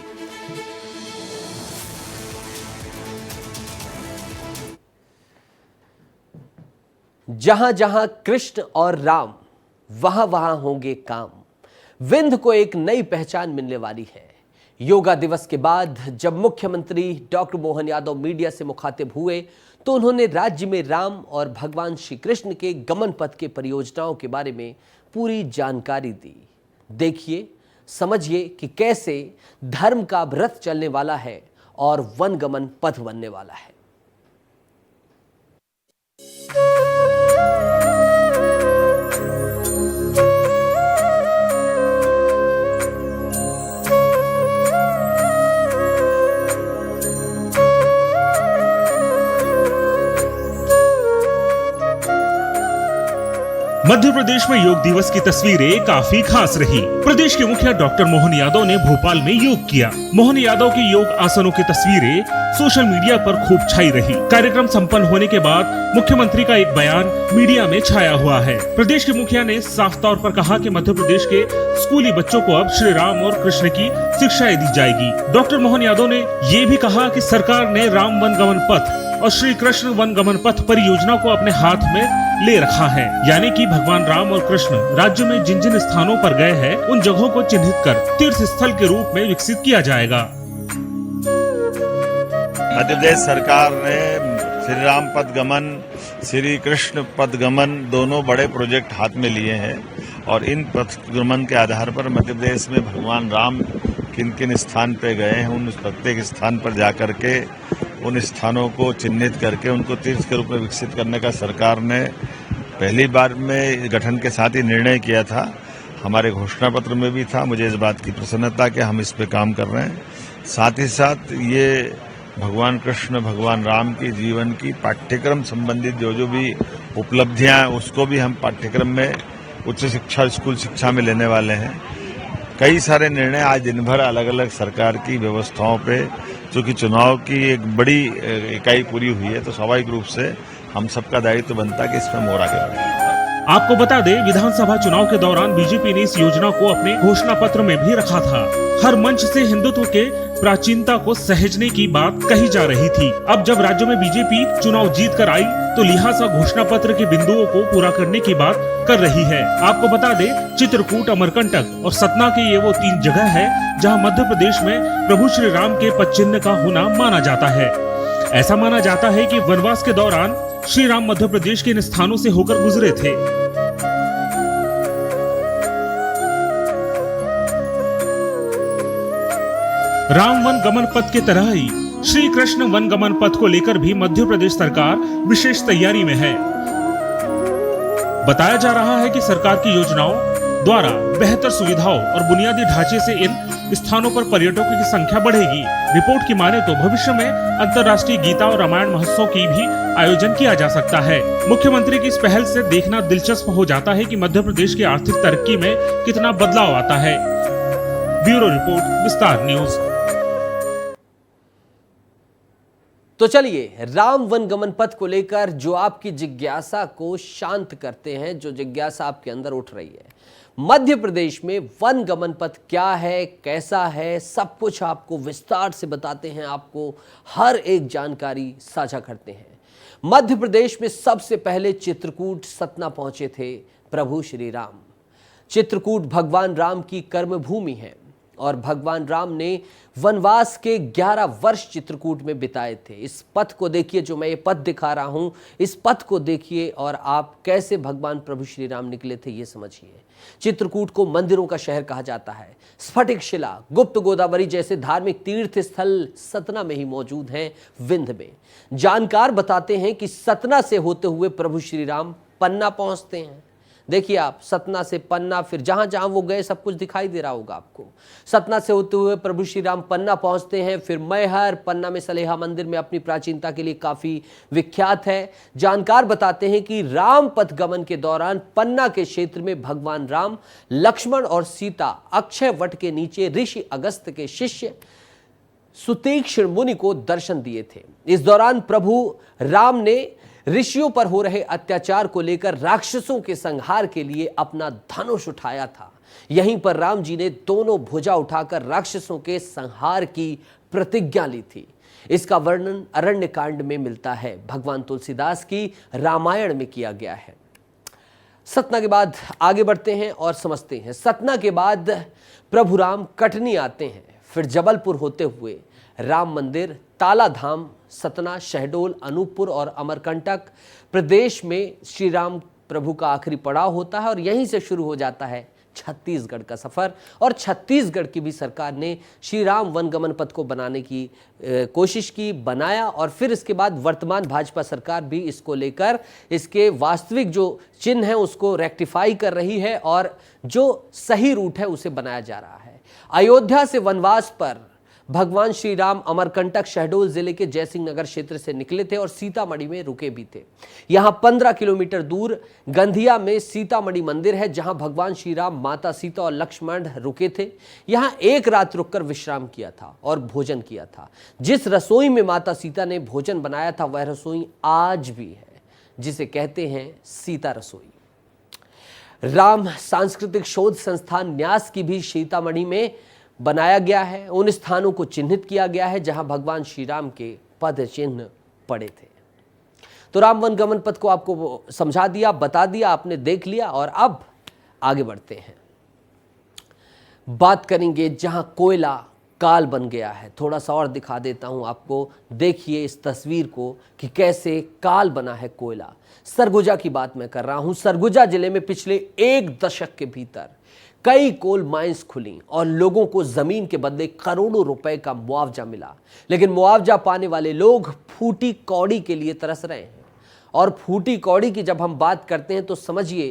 जहां जहां कृष्ण और राम, वहां वहां होंगे काम। विंध्य को एक नई पहचान मिलने वाली है। योगा दिवस के बाद जब मुख्यमंत्री डॉक्टर मोहन यादव मीडिया से मुखातिब हुए तो उन्होंने राज्य में राम और भगवान श्री कृष्ण के गमन पथ के परियोजनाओं के बारे में पूरी जानकारी दी। देखिए, समझिए कि कैसे धर्म का रथ चलने वाला है और वन गमन पथ बनने वाला है। मध्य प्रदेश में योग दिवस की तस्वीरें काफी खास रही। प्रदेश के मुखिया डॉक्टर मोहन यादव ने भोपाल में योग किया। मोहन यादव के योग आसनों की तस्वीरें सोशल मीडिया पर खूब छाई रही। कार्यक्रम संपन्न होने के बाद मुख्यमंत्री का एक बयान मीडिया में छाया हुआ है। प्रदेश के मुखिया ने साफ तौर पर कहा कि मध्य प्रदेश के स्कूली बच्चों को अब श्री राम और कृष्ण की शिक्षाएं दी जाएगी। डॉक्टर मोहन यादव ने ये भी कहा कि सरकार ने राम वन गमन पथ और श्री कृष्ण वन गमन पथ परियोजना को अपने हाथ में ले रखा है, यानी कि भगवान राम और कृष्ण राज्य में जिन जिन स्थानों पर गए हैं उन जगहों को चिन्हित कर तीर्थ स्थल के रूप में विकसित किया जाएगा। मध्य प्रदेश सरकार ने श्री राम पथ गमन, श्री कृष्ण पथ गमन दोनों बड़े प्रोजेक्ट हाथ में लिए हैं और इन पथ गमन के आधार पर मध्य प्रदेश में भगवान राम किन किन स्थान पे गए हैं उन प्रत्येक स्थान पर जाकर के उन स्थानों को चिन्हित करके उनको तीर्थ के रूप में विकसित करने का सरकार ने पहली बार में गठन के साथ ही निर्णय किया था। हमारे घोषणा पत्र में भी था। मुझे इस बात की प्रसन्नता कि हम इस पे काम कर रहे हैं। साथ ही साथ ये भगवान कृष्ण भगवान राम की जीवन की पाठ्यक्रम संबंधित जो भी उपलब्धियां हैं उसको भी हम पाठ्यक्रम में उच्च शिक्षा स्कूल शिक्षा में लेने वाले हैं। कई सारे निर्णय आज दिन भर अलग अलग सरकार की व्यवस्थाओं पे, चूंकि चुनाव की एक बड़ी इकाई पूरी हुई है तो स्वाभाविक रूप से हम सबका दायित्व बनता है कि इसमें मोड़ आगे बढ़े। आपको बता दें, विधानसभा चुनाव के दौरान बीजेपी ने इस योजना को अपने घोषणा पत्र में भी रखा था। हर मंच से हिंदुत्व के प्राचीनता को सहेजने की बात कही जा रही थी। अब जब राज्य में बीजेपी चुनाव जीत कर आई तो लिहाजा घोषणा पत्र के बिंदुओं को पूरा करने की बात कर रही है। आपको बता दें, चित्रकूट, अमरकंटक और सतना के ये वो 3 जगह है जहां मध्य प्रदेश में प्रभु श्री राम के पद चिन्ह का होना माना जाता है। ऐसा माना जाता है कि वनवास के दौरान श्री राम मध्य प्रदेश के इन स्थानों से होकर गुजरे थे। राम वन गमन पथ के तरह ही श्री कृष्ण वन गमन पथ को लेकर भी मध्य प्रदेश सरकार विशेष तैयारी में है। बताया जा रहा है कि सरकार की योजनाओं द्वारा बेहतर सुविधाओं और बुनियादी ढांचे से इन स्थानों पर पर्यटकों की संख्या बढ़ेगी। रिपोर्ट की माने तो भविष्य में अंतर्राष्ट्रीय गीता और रामायण महोत्सव की भी आयोजन किया जा सकता है। मुख्यमंत्री की इस पहल से देखना दिलचस्प हो जाता है कि मध्य प्रदेश की आर्थिक तरक्की में कितना बदलाव आता है। ब्यूरो रिपोर्ट, विस्तार न्यूज। तो चलिए, राम वन गमन पथ को लेकर जो आपकी जिज्ञासा को शांत करते हैं, जो जिज्ञासा आपके अंदर उठ रही है, मध्य प्रदेश में वन गमन पथ क्या है, कैसा है, सब कुछ आपको विस्तार से बताते हैं, आपको हर एक जानकारी साझा करते हैं। मध्य प्रदेश में सबसे पहले चित्रकूट, सतना पहुंचे थे प्रभु श्री राम। चित्रकूट भगवान राम की कर्मभूमि है और भगवान राम ने वनवास के 11 वर्ष चित्रकूट में बिताए थे। इस पथ को देखिए, जो मैं ये पथ दिखा रहा हूं, इस पथ को देखिए और आप कैसे भगवान प्रभु श्री राम निकले थे ये समझिए। चित्रकूट को मंदिरों का शहर कहा जाता है। स्फटिक शिला, गुप्त गोदावरी जैसे धार्मिक तीर्थ स्थल सतना में ही मौजूद हैं। विंध्य में जानकार बताते हैं कि सतना से होते हुए प्रभु श्री राम पन्ना पहुंचते हैं। देखिए आप, सतना से पन्ना, फिर जहां जहां वो गए सब कुछ दिखाई दे रहा होगा आपको। सतना से होते हुए प्रभु श्री राम पन्ना पहुंचते हैं, फिर मैहर, पन्ना में सलेहा मंदिर में अपनी प्राचीनता के लिए काफी विख्यात है। जानकार बताते हैं कि राम पथ गमन के दौरान पन्ना के क्षेत्र में भगवान राम, लक्ष्मण और सीता अक्षय वट के नीचे ऋषि अगस्त के शिष्य सुतीक्ष्ण मुनि को दर्शन दिए थे। इस दौरान प्रभु राम ने ऋषियों पर हो रहे अत्याचार को लेकर राक्षसों के संहार के लिए अपना धनुष उठाया था। यहीं पर राम जी ने दोनों भुजा उठाकर राक्षसों के संहार की प्रतिज्ञा ली थी। इसका वर्णन अरण्य कांड में मिलता है, भगवान तुलसीदास की रामायण में किया गया है। सतना के बाद आगे बढ़ते हैं और समझते हैं। सतना के बाद प्रभु राम कटनी आते हैं, फिर जबलपुर होते हुए राम मंदिर, ताला धाम, सतना, शहडोल, अनूपपुर और अमरकंटक प्रदेश में श्री राम प्रभु का आखिरी पड़ाव होता है और यहीं से शुरू हो जाता है छत्तीसगढ़ का सफर। और छत्तीसगढ़ की भी सरकार ने श्री राम वनगमन पथ को बनाने की कोशिश की, बनाया और फिर इसके बाद वर्तमान भाजपा सरकार भी इसको लेकर इसके वास्तविक जो चिन्ह है उसको रेक्टिफाई कर रही है और जो सही रूट है उसे बनाया जा रहा है। अयोध्या से वनवास पर भगवान श्री राम अमरकंटक शहडोल जिले के जयसिंह नगर क्षेत्र से निकले थे और सीतामढ़ी में रुके भी थे। यहां 15 किलोमीटर दूर गंधिया में सीतामढ़ी मंदिर है, जहां भगवान श्री राम, माता सीता और लक्ष्मण रुके थे। यहां एक रात रुककर विश्राम किया था और भोजन किया था। जिस रसोई में माता सीता ने भोजन बनाया था वह रसोई आज भी है, जिसे कहते हैं सीता रसोई। राम सांस्कृतिक शोध संस्थान न्यास की भी सीतामढ़ी में बनाया गया है। उन स्थानों को चिन्हित किया गया है जहां भगवान श्री राम के पद चिन्ह पड़े थे। तो राम वनगमन पथ को आपको समझा दिया, बता दिया, आपने देख लिया और अब आगे बढ़ते हैं। बात करेंगे जहां कोयला काल बन गया है। थोड़ा सा और दिखा देता हूं आपको, देखिए इस तस्वीर को कि कैसे काल बना है कोयला। सरगुजा की बात मैं कर रहा हूं। सरगुजा जिले में पिछले 1 दशक के भीतर कई कोल माइंस खुली और लोगों को जमीन के बदले करोड़ों रुपए का मुआवजा मिला, लेकिन मुआवजा पाने वाले लोग फूटी कौड़ी के लिए तरस रहे हैं। और फूटी कौड़ी की जब हम बात करते हैं तो समझिए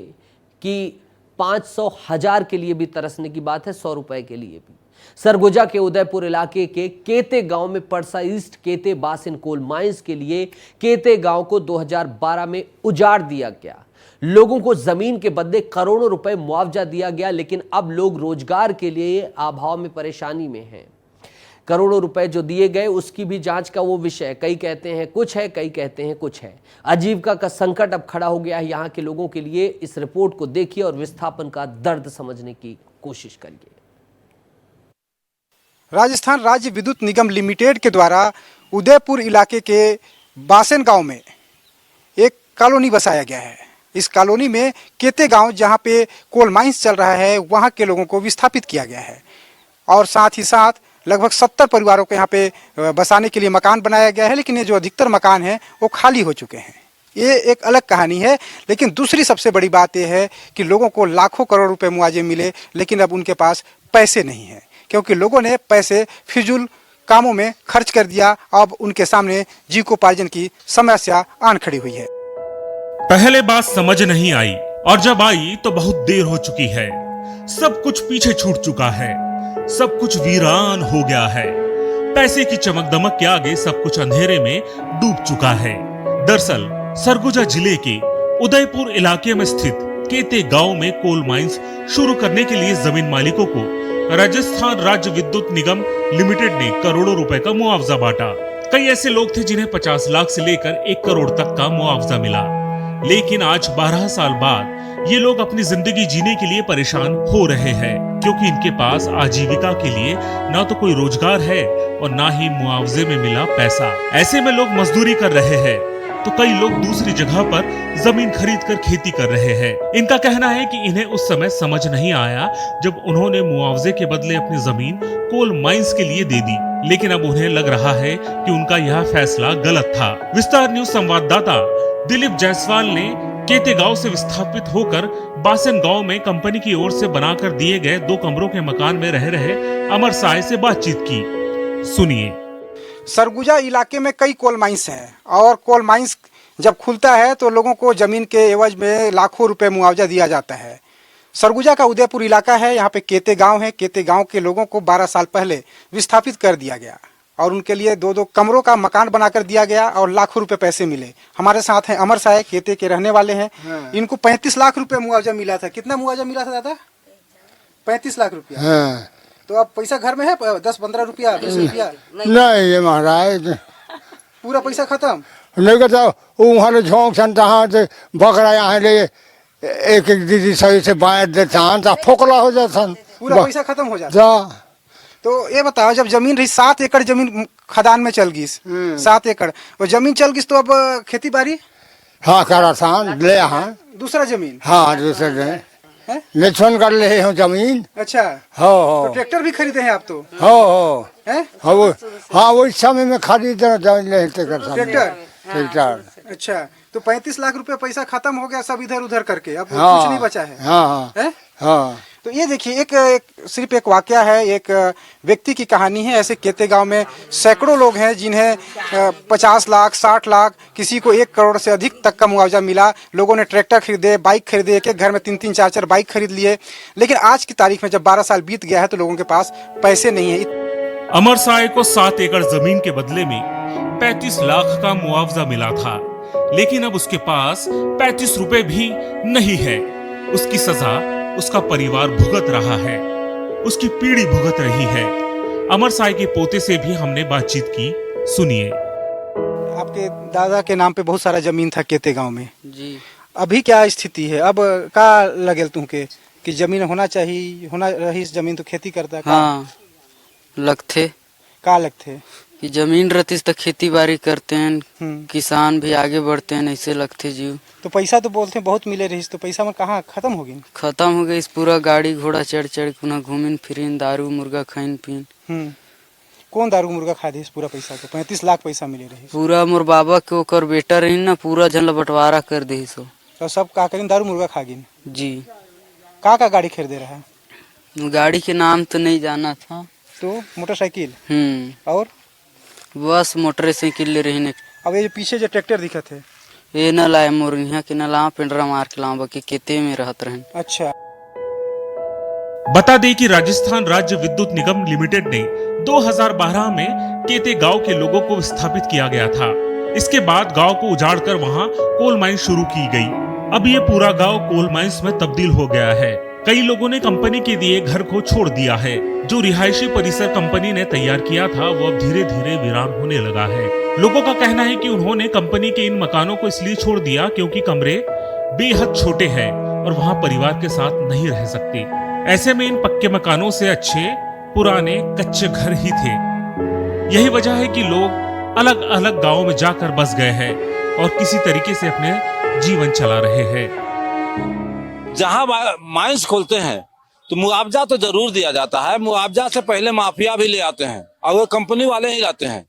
कि 500,000 के लिए भी तरसने की बात है, 100 रुपए के लिए भी। सरगुजा के उदयपुर इलाके के केते गांव में परसा ईस्ट केते बासिन कोल माइंस के लिए केते गांव को 2012 में उजाड़ दिया गया। लोगों को जमीन के बदले करोड़ों रुपए मुआवजा दिया गया, लेकिन अब लोग रोजगार के लिए अभाव में परेशानी में हैं। करोड़ों रुपए जो दिए गए उसकी भी जांच का वो विषय, कई कहते हैं कुछ है, कई कहते हैं कुछ है। आजीविका का संकट अब खड़ा हो गया है यहाँ के लोगों के लिए। इस रिपोर्ट को देखिए और विस्थापन का दर्द समझने की कोशिश करिए। राजस्थान राज्य विद्युत निगम लिमिटेड के द्वारा उदयपुर इलाके के बासेन गांव में एक कॉलोनी बसाया गया है। इस कॉलोनी में केते गांव जहां पे कोल माइंस चल रहा है वहां के लोगों को विस्थापित किया गया है और साथ ही साथ लगभग 70 परिवारों को यहाँ पे बसाने के लिए मकान बनाया गया है, लेकिन ये जो अधिकतर मकान हैं वो खाली हो चुके हैं। ये एक अलग कहानी है। लेकिन दूसरी सबसे बड़ी बात यह है कि लोगों को लाखों करोड़ रुपए मुआवजे मिले, लेकिन अब उनके पास पैसे नहीं हैं, क्योंकि लोगों ने पैसे फिजूल कामों में खर्च कर दिया। अब उनके सामने जीविकोपार्जन की समस्या आन खड़ी हुई है। पहले बात समझ नहीं आई और जब आई तो बहुत देर हो चुकी है। सब कुछ पीछे छूट चुका है, सब कुछ वीरान हो गया है। पैसे की चमक दमक के आगे सब कुछ अंधेरे में डूब चुका है। दरअसल सरगुजा जिले के उदयपुर इलाके में स्थित केते गांव में कोल माइंस शुरू करने के लिए जमीन मालिकों को राजस्थान राज्य विद्युत निगम लिमिटेड ने करोड़ों रुपए का मुआवजा बांटा। कई ऐसे लोग थे जिन्हें 50 लाख से लेकर 1 करोड़ तक का मुआवजा मिला, लेकिन आज 12 साल बाद ये लोग अपनी जिंदगी जीने के लिए परेशान हो रहे हैं, क्योंकि इनके पास आजीविका के लिए ना तो कोई रोजगार है और ना ही मुआवजे में मिला पैसा। ऐसे में लोग मजदूरी कर रहे हैं तो कई लोग दूसरी जगह पर जमीन खरीद कर खेती कर रहे हैं। इनका कहना है कि इन्हें उस समय समझ नहीं आया जब उन्होंने मुआवजे के बदले अपनी जमीन कोल माइंस के लिए दे दी, लेकिन अब उन्हें लग रहा है कि उनका यह फैसला गलत था। विस्तार न्यूज संवाददाता दिलीप जायसवाल ने केते गांव से विस्थापित होकर बासेन गांव में कंपनी की ओर से बनाकर दिए गए 2 कमरों के मकान में रह रहे अमर साय से बातचीत की। सुनिए। सरगुजा इलाके में कई कोल माइंस हैं और कोल माइंस जब खुलता है तो लोगों को जमीन के एवज में लाखों रुपए मुआवजा दिया जाता है। सरगुजा का उदयपुर इलाका है, यहाँ पे केते गांव है। केते गांव के लोगों को 12 साल पहले विस्थापित कर दिया गया और उनके लिए 2-2 कमरों का मकान बनाकर दिया गया और लाखों रुपए पैसे मिले। हमारे साथ हैं अमर साय, केते के रहने वाले हैं। इनको 35 लाख रुपए मुआवजा मिला था। कितना मुआवजा मिला था दादा? 35 लाख रुपया। तो अब पैसा घर में है 10-15 रुपया 20 रुपया नहीं ये महाराज पूरा पैसा खत्म नहीं करता वहाँ झोंक सन तहाँ से बकरा यहाँ ले एक एक दीदी सही से बांट देता तो फोकला हो जाता पूरा पैसा खत्म हो जाता। तो ये बताओ जब जमीन रही 7 एकड़ जमीन खदान में चल गई 7 एकड़ वो जमीन चल गई तो अब खेती बाड़ी हाँ करा था ले हाँ दूसरा जमीन हाँ दूसरे निछन कर ले हूँ जमीन। अच्छा हो तो ट्रैक्टर भी खरीदे हैं आप तो हो हैं हाँ वो इस समय में खरीद जमीन ले ट्रैक्टर। अच्छा तो 35 लाख रुपए पैसा खत्म हो गया सब इधर उधर करके अब हाँ, कुछ नहीं बचा है। हाँ है? हाँ तो ये देखिए सिर्फ एक वाकया है एक व्यक्ति की कहानी है। ऐसे केते गांव में सैकड़ों लोग हैं जिन्हें 50 लाख 60 लाख किसी को 1 करोड़ से अधिक तक का मुआवजा मिला। लोगों ने ट्रैक्टर खरीदे बाइक खरीदे एक घर में 3-3 4-4 बाइक खरीद लिए। लेकिन आज की तारीख में जब 12 साल बीत गया है तो लोगों के पास पैसे नहीं है। अमर साय को 7 एकड़ जमीन के बदले में 35 लाख का मुआवजा मिला था लेकिन अब उसके पास 35 रुपए भी नहीं है। उसकी सजा उसका परिवार भुगत रहा है उसकी पीढ़ी भुगत रही है। अमर साय के पोते से भी हमने बातचीत की सुनिए। आपके दादा के नाम पे बहुत सारा जमीन था केते गांव में जी अभी क्या स्थिति है अब का लगेल तुमके कि जमीन होना चाहिए होना रही जमीन तो खेती करता हाँ लगते का लगते कि जमीन रहती तो खेती बाड़ी करते हैं किसान भी आगे बढ़ते हैं ऐसे लगते जीव। तो पैसा तो बोलते हैं बहुत मिले रही तो पैसा में कहाँ खत्म हो गई खत्म हो गई इस पूरा गाड़ी घोड़ा चढ़ चढ़ पुनः घूमिन फिरिन दारू मुर्गा खाइन पीन। कौन दारू मुर्गा खा दी पूरा पैसा को 35 लाख पैसा मिले रही पूरा मोर बाबा के ओकर बेटा रही ना पूरा जन बंटवारा कर दी सो तो सब का करीन दारू मुर्गा खा गिन जी। का गाड़ी खरीदे रहा है गाड़ी के नाम तो नहीं जाना था तो मोटरसाइकिल और बस मोटरसाइकिल ले रही ने। अब ये पीछे जो ट्रैक्टर दिखा थे ये न लाए मोर यहाँ के न ला पिंडरा मार के लाऊं बाकी केते में रहत रहे। अच्छा बता दें कि राजस्थान राज्य विद्युत निगम लिमिटेड ने 2012 में केते गांव के लोगों को विस्थापित किया गया था। इसके बाद गांव को उजाड़कर वहां कोल माइन शुरू की गई। अब ये पूरा गांव कोल माइंस में तब्दील हो गया है। कई लोगों ने कंपनी के दिए घर को छोड़ दिया है। जो रिहायशी परिसर कंपनी ने तैयार किया था वो अब धीरे धीरे वीरान होने लगा है। लोगों का कहना है कि उन्होंने कंपनी के इन मकानों को इसलिए छोड़ दिया क्योंकि कमरे बेहद छोटे हैं और वहां परिवार के साथ नहीं रह सकते। ऐसे में इन पक्के मकानों से अच्छे पुराने कच्चे घर ही थे। यही वजह है कि लोग अलग अलग गाँव में जाकर बस गए हैं और किसी तरीके से अपने जीवन चला रहे हैं। जहां माइंस खोलते हैं तो मुआवजा तो जरूर दिया जाता है। मुआवजा से पहले माफिया भी ले आते हैं और वो कंपनी वाले ही लाते हैं।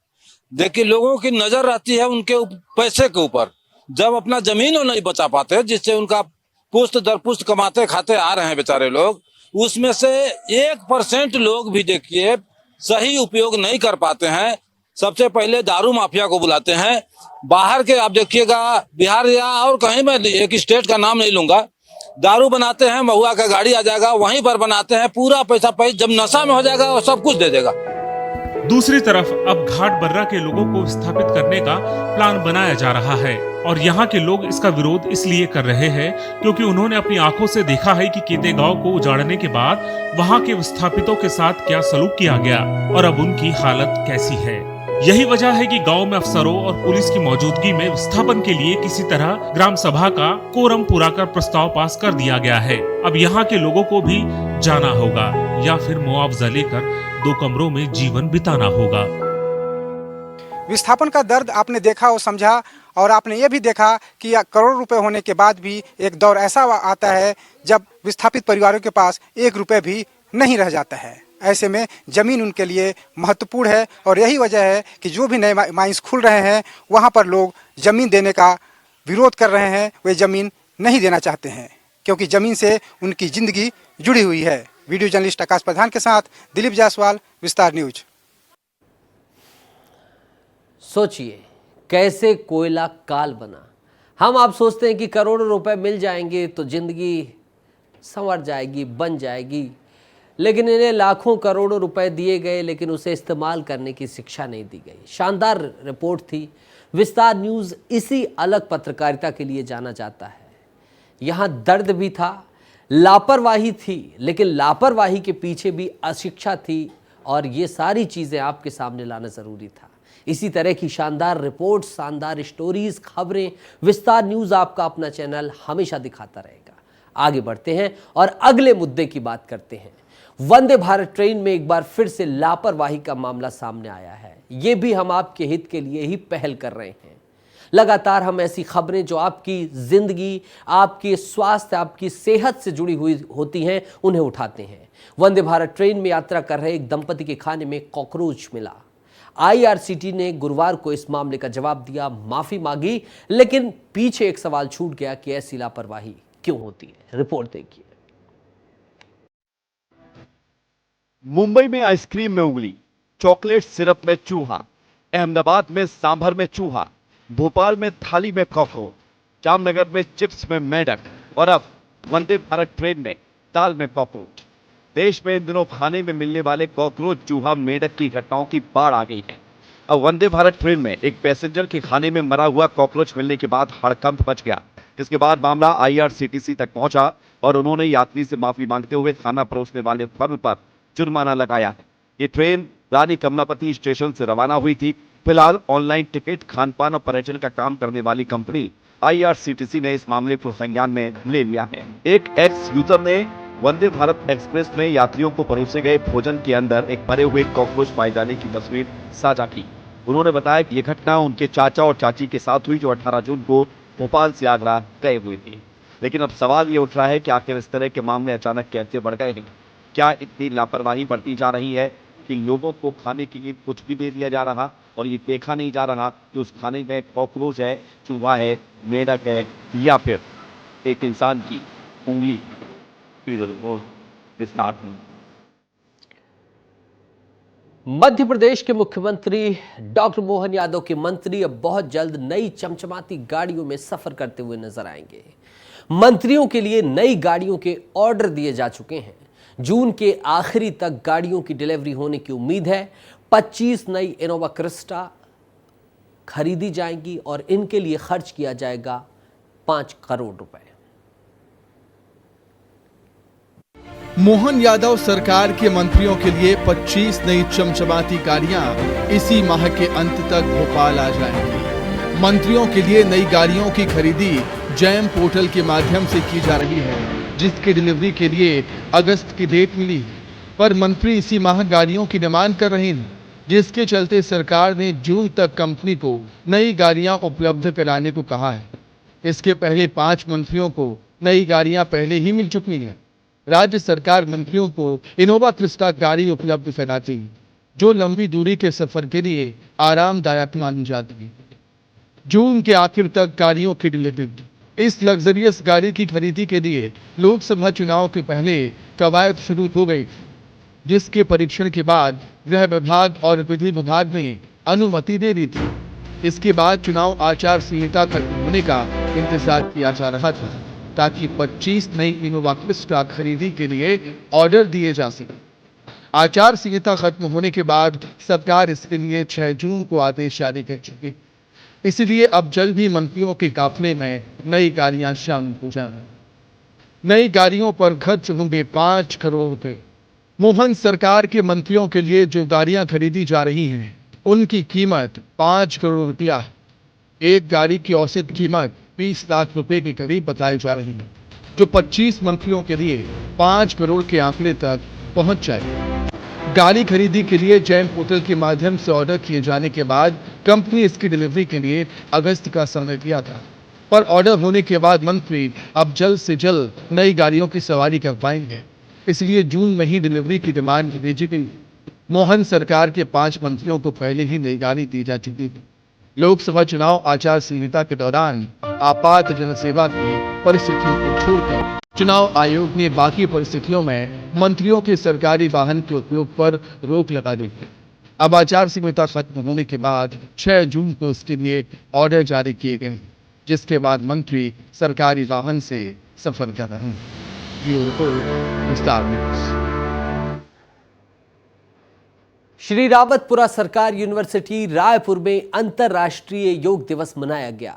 देखिए लोगों की नजर रहती है उनके पैसे के ऊपर। जब अपना जमीन नहीं बचा पाते जिससे उनका पुश्त दर पुश्त कमाते खाते आ रहे हैं बेचारे लोग, उसमें से 1% लोग भी देखिए सही उपयोग नहीं कर पाते हैं। सबसे पहले दारू माफिया को बुलाते हैं। बाहर के आप देखिएगा बिहार या और कहीं मैं एक स्टेट का नाम नहीं लूंगा, दारू बनाते हैं, महुआ का गाड़ी आ जाएगा वहीं पर बनाते हैं, पूरा पैसा जब नशा में हो जाएगा वो सब कुछ दे देगा। दूसरी तरफ अब घाट बर्रा के लोगों को विस्थापित करने का प्लान बनाया जा रहा है और यहाँ के लोग इसका विरोध इसलिए कर रहे हैं क्योंकि उन्होंने अपनी आंखों से देखा है कि केते गांव को उजाड़ने के बाद वहाँ के विस्थापितों के साथ क्या सलूक किया गया और अब उनकी हालत कैसी है। यही वजह है कि गांव में अफसरों और पुलिस की मौजूदगी में विस्थापन के लिए किसी तरह ग्राम सभा का कोरम पूरा कर प्रस्ताव पास कर दिया गया है। अब यहाँ के लोगों को भी जाना होगा या फिर मुआवजा लेकर 2 कमरों में जीवन बिताना होगा। विस्थापन का दर्द आपने देखा और समझा और आपने ये भी देखा कि करोड़ रुपए होने के बाद भी एक दौर ऐसा आता है जब विस्थापित परिवारों के पास 1 रुपए भी नहीं रह जाता है। ऐसे में ज़मीन उनके लिए महत्वपूर्ण है और यही वजह है कि जो भी नए माइंस खुल रहे हैं वहाँ पर लोग ज़मीन देने का विरोध कर रहे हैं। वे ज़मीन नहीं देना चाहते हैं क्योंकि ज़मीन से उनकी ज़िंदगी जुड़ी हुई है। वीडियो जर्नलिस्ट आकाश प्रधान के साथ दिलीप जायसवाल, विस्तार न्यूज। सोचिए कैसे कोयला काल बना। हम आप सोचते हैं कि करोड़ों रुपए मिल जाएंगे तो जिंदगी संवर जाएगी, बन जाएगी, लेकिन इन्हें लाखों करोड़ों रुपए दिए गए लेकिन उसे इस्तेमाल करने की शिक्षा नहीं दी गई। शानदार रिपोर्ट थी। विस्तार न्यूज़ इसी अलग पत्रकारिता के लिए जाना जाता है। यहाँ दर्द भी था लापरवाही थी, लेकिन लापरवाही के पीछे भी अशिक्षा थी और ये सारी चीजें आपके सामने लाना जरूरी था। इसी तरह की शानदार रिपोर्ट, शानदार स्टोरीज, खबरें विस्तार न्यूज आपका अपना चैनल हमेशा दिखाता रहेगा। आगे बढ़ते हैं और अगले मुद्दे की बात करते हैं। वंदे भारत ट्रेन में एक बार फिर से लापरवाही का मामला सामने आया है। ये भी हम आपके हित के लिए ही पहल कर रहे हैं। लगातार हम ऐसी खबरें जो आपकी जिंदगी, आपके स्वास्थ्य, आपकी सेहत से जुड़ी हुई होती हैं, उन्हें उठाते हैं। वंदे भारत ट्रेन में यात्रा कर रहे एक दंपति के खाने में कॉकरोच मिला। आईआरसीटी ने गुरुवार को इस मामले का जवाब दिया, माफी मांगी, लेकिन पीछे एक सवाल छूट गया कि ऐसी लापरवाही क्यों होती है। रिपोर्ट देखिए। मुंबई में आइसक्रीम में उंगली, चॉकलेट सिरप में चूहा, अहमदाबाद में सांभर में चूहा, भोपाल में थाली में कॉकरोच, जामनगर में चिप्स में मेंढक और अब वंदे भारत ट्रेन में दाल में कॉकरोच। देश में इन दिनों खाने में मिलने वाले कॉकरोच, चूहा, मेंढक की घटनाओं की बाढ़ आ गई है। अब वंदे भारत ट्रेन में एक पैसेंजर के खाने में मरा हुआ कॉकरोच मिलने के बाद हड़कंप मच गया। इसके बाद मामला आईआरसीटीसी तक पहुंचा और उन्होंने यात्री से माफी मांगते हुए खाना परोसने वाले फर्म पर जुर्माना लगाया है। ये ट्रेन रानी कमलापति स्टेशन से रवाना हुई थी। फिलहाल ऑनलाइन टिकट, खानपान और पर्यटन का काम करने वाली कंपनी आईआरसीटीसी ने इस मामले को संज्ञान में ले लिया है। एक एक्स यूजर ने वंदे भारत एक्सप्रेस में यात्रियों को परोसे गए भोजन के अंदर एक मरे हुए कॉकरोच पाए जाने की तस्वीर साझा की। उन्होंने बताया कि यह घटना उनके चाचा और चाची के साथ हुई, जो 18 जून को भोपाल से आगरा गए हुए थे। लेकिन अब सवाल ये उठ रहा है कि आखिर इस तरह के मामले अचानक कैसे बढ़ गए हैं? क्या इतनी लापरवाही बढ़ती जा रही है कि लोगों को खाने के लिए कुछ भी दे दिया जा रहा और ये देखा नहीं जा रहा कि उस खाने में कॉकरोच है, चूहा है, मेंढक है या फिर एक इंसान की उंगली। मध्य प्रदेश के मुख्यमंत्री डॉक्टर मोहन यादव के मंत्री अब बहुत जल्द नई चमचमाती गाड़ियों में सफर करते हुए नजर आएंगे। मंत्रियों के लिए नई गाड़ियों के ऑर्डर दिए जा चुके हैं। जून के आखिरी तक गाड़ियों की डिलीवरी होने की उम्मीद है। 25 नई इनोवा क्रिस्टा खरीदी जाएंगी और इनके लिए खर्च किया जाएगा 5 करोड़ रुपए। मोहन यादव सरकार के मंत्रियों के लिए 25 नई चमचमाती गाड़ियां इसी माह के अंत तक भोपाल आ जाएंगी। मंत्रियों के लिए नई गाड़ियों की खरीदी जैम पोर्टल के माध्यम से की जा रही है, जिसकी डिलीवरी के लिए अगस्त की डेट मिली, पर मंत्री इसी माह गाड़ियों की डिमांड कर रहे हैं, जिसके चलते सरकार ने जून तक कंपनी को नई गाड़ियां उपलब्ध कराने को कहा है। इसके पहले 5 मंत्रियों को नई गाड़ियां पहले ही मिल चुकी हैं। राज्य सरकार मंत्रियों को इनोवा क्रिस्टा गाड़ी उपलब्ध कराती है, जो लंबी दूरी के सफर के लिए आरामदायक मानी जाती है। जून के आखिर तक गाड़ियों की डिलीवरी। इस लग्जरियस गाड़ी की खरीदी के लिए लोकसभा चुनाव के पहले कवायद शुरू हो गई, जिसके परीक्षण के बाद गृह विभाग और विधि विभाग ने अनुमति दे दी थी। इसके बाद चुनाव आचार संहिता खत्म होने का इंतजार किया जा रहा था, ताकि 25 नई इनोवा क्रिस्टा खरीदी के लिए ऑर्डर दिए जा सके। आचार संहिता खत्म होने के बाद सरकार इसके लिए 6 जून को आदेश जारी कर चुकी, इसलिए अब जल्द ही मंत्रियों के काफले में नई गाड़ियां शामिल हो जाएंगी। नई गाड़ियों पर खर्च होंगे 5 करोड़ रुपए। मोहन सरकार के मंत्रियों के लिए जो गाड़ियां खरीदी जा रही हैं, उनकी कीमत 5 करोड़ रुपया है। एक गाड़ी की औसत कीमत 20 लाख रुपए के करीब बताई जा रही है, जो 25 मंत्रियों के लिए 5 करोड़ के आंकड़े तक पहुंच जाएगी। गाड़ी खरीदी के लिए जैम पोर्टल के माध्यम से ऑर्डर किए जाने के बाद कंपनी इसकी डिलीवरी के लिए अगस्त का समय दिया था, पर ऑर्डर होने के बाद मंत्री अब जल्द से जल्द नई गाड़ियों की सवारी कर पाएंगे, इसलिए जून में ही डिलीवरी की डिमांड भेजी गई। मोहन सरकार के 5 मंत्रियों को पहले ही नई गाड़ी दी जा चुकी थी। लोकसभा चुनाव आचार संहिता के दौरान आपात जनसेवा की परिस्थितियों को छोड़कर चुनाव आयोग ने बाकी परिस्थितियों में मंत्रियों के सरकारी वाहन के उपयोग पर रोक लगा दी है। अब आचार संहिता खत्म होने के बाद 6 जून को उसके लिए ऑर्डर जारी किए गए, जिसके बाद मंत्री सरकारी वाहन से सफर कर रहे हैं। श्री रावतपुरा सरकार यूनिवर्सिटी रायपुर में अंतर्राष्ट्रीय योग दिवस मनाया गया।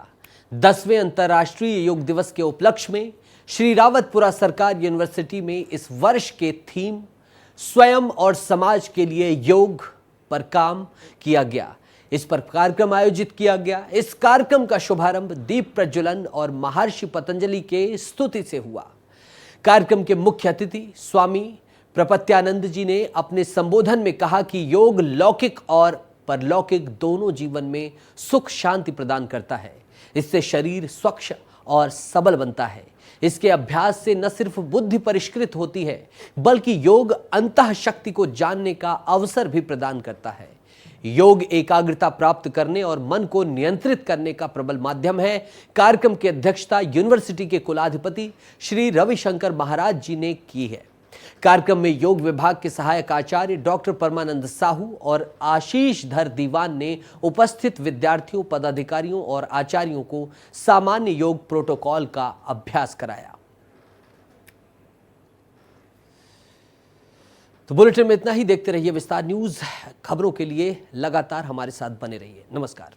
10वें अंतर्राष्ट्रीय योग दिवस के उपलक्ष्य में श्री रावतपुरा सरकार यूनिवर्सिटी में इस वर्ष के थीम स्वयं और समाज के लिए योग पर काम किया गया। इस पर कार्यक्रम आयोजित किया गया। इस कार्यक्रम का शुभारंभ दीप प्रज्वलन और महर्षि पतंजलि के स्तुति से हुआ। कार्यक्रम के मुख्य अतिथि स्वामी प्रपत्यानंद जी ने अपने संबोधन में कहा कि योग लौकिक और परलौकिक दोनों जीवन में सुख शांति प्रदान करता है। इससे शरीर स्वच्छ और सबल बनता है। इसके अभ्यास से न सिर्फ बुद्धि परिष्कृत होती है, बल्कि योग अंतः शक्ति को जानने का अवसर भी प्रदान करता है। योग एकाग्रता प्राप्त करने और मन को नियंत्रित करने का प्रबल माध्यम है। कार्यक्रम की अध्यक्षता यूनिवर्सिटी के कुलाधिपति श्री रविशंकर महाराज जी ने की है। कार्यक्रम में योग विभाग के सहायक आचार्य डॉक्टर परमानंद साहू और आशीष धर दीवान ने उपस्थित विद्यार्थियों, पदाधिकारियों और आचार्यों को सामान्य योग प्रोटोकॉल का अभ्यास कराया। तो बुलेटिन में इतना ही। देखते रहिए विस्तार न्यूज। खबरों के लिए लगातार हमारे साथ बने रहिए। नमस्कार।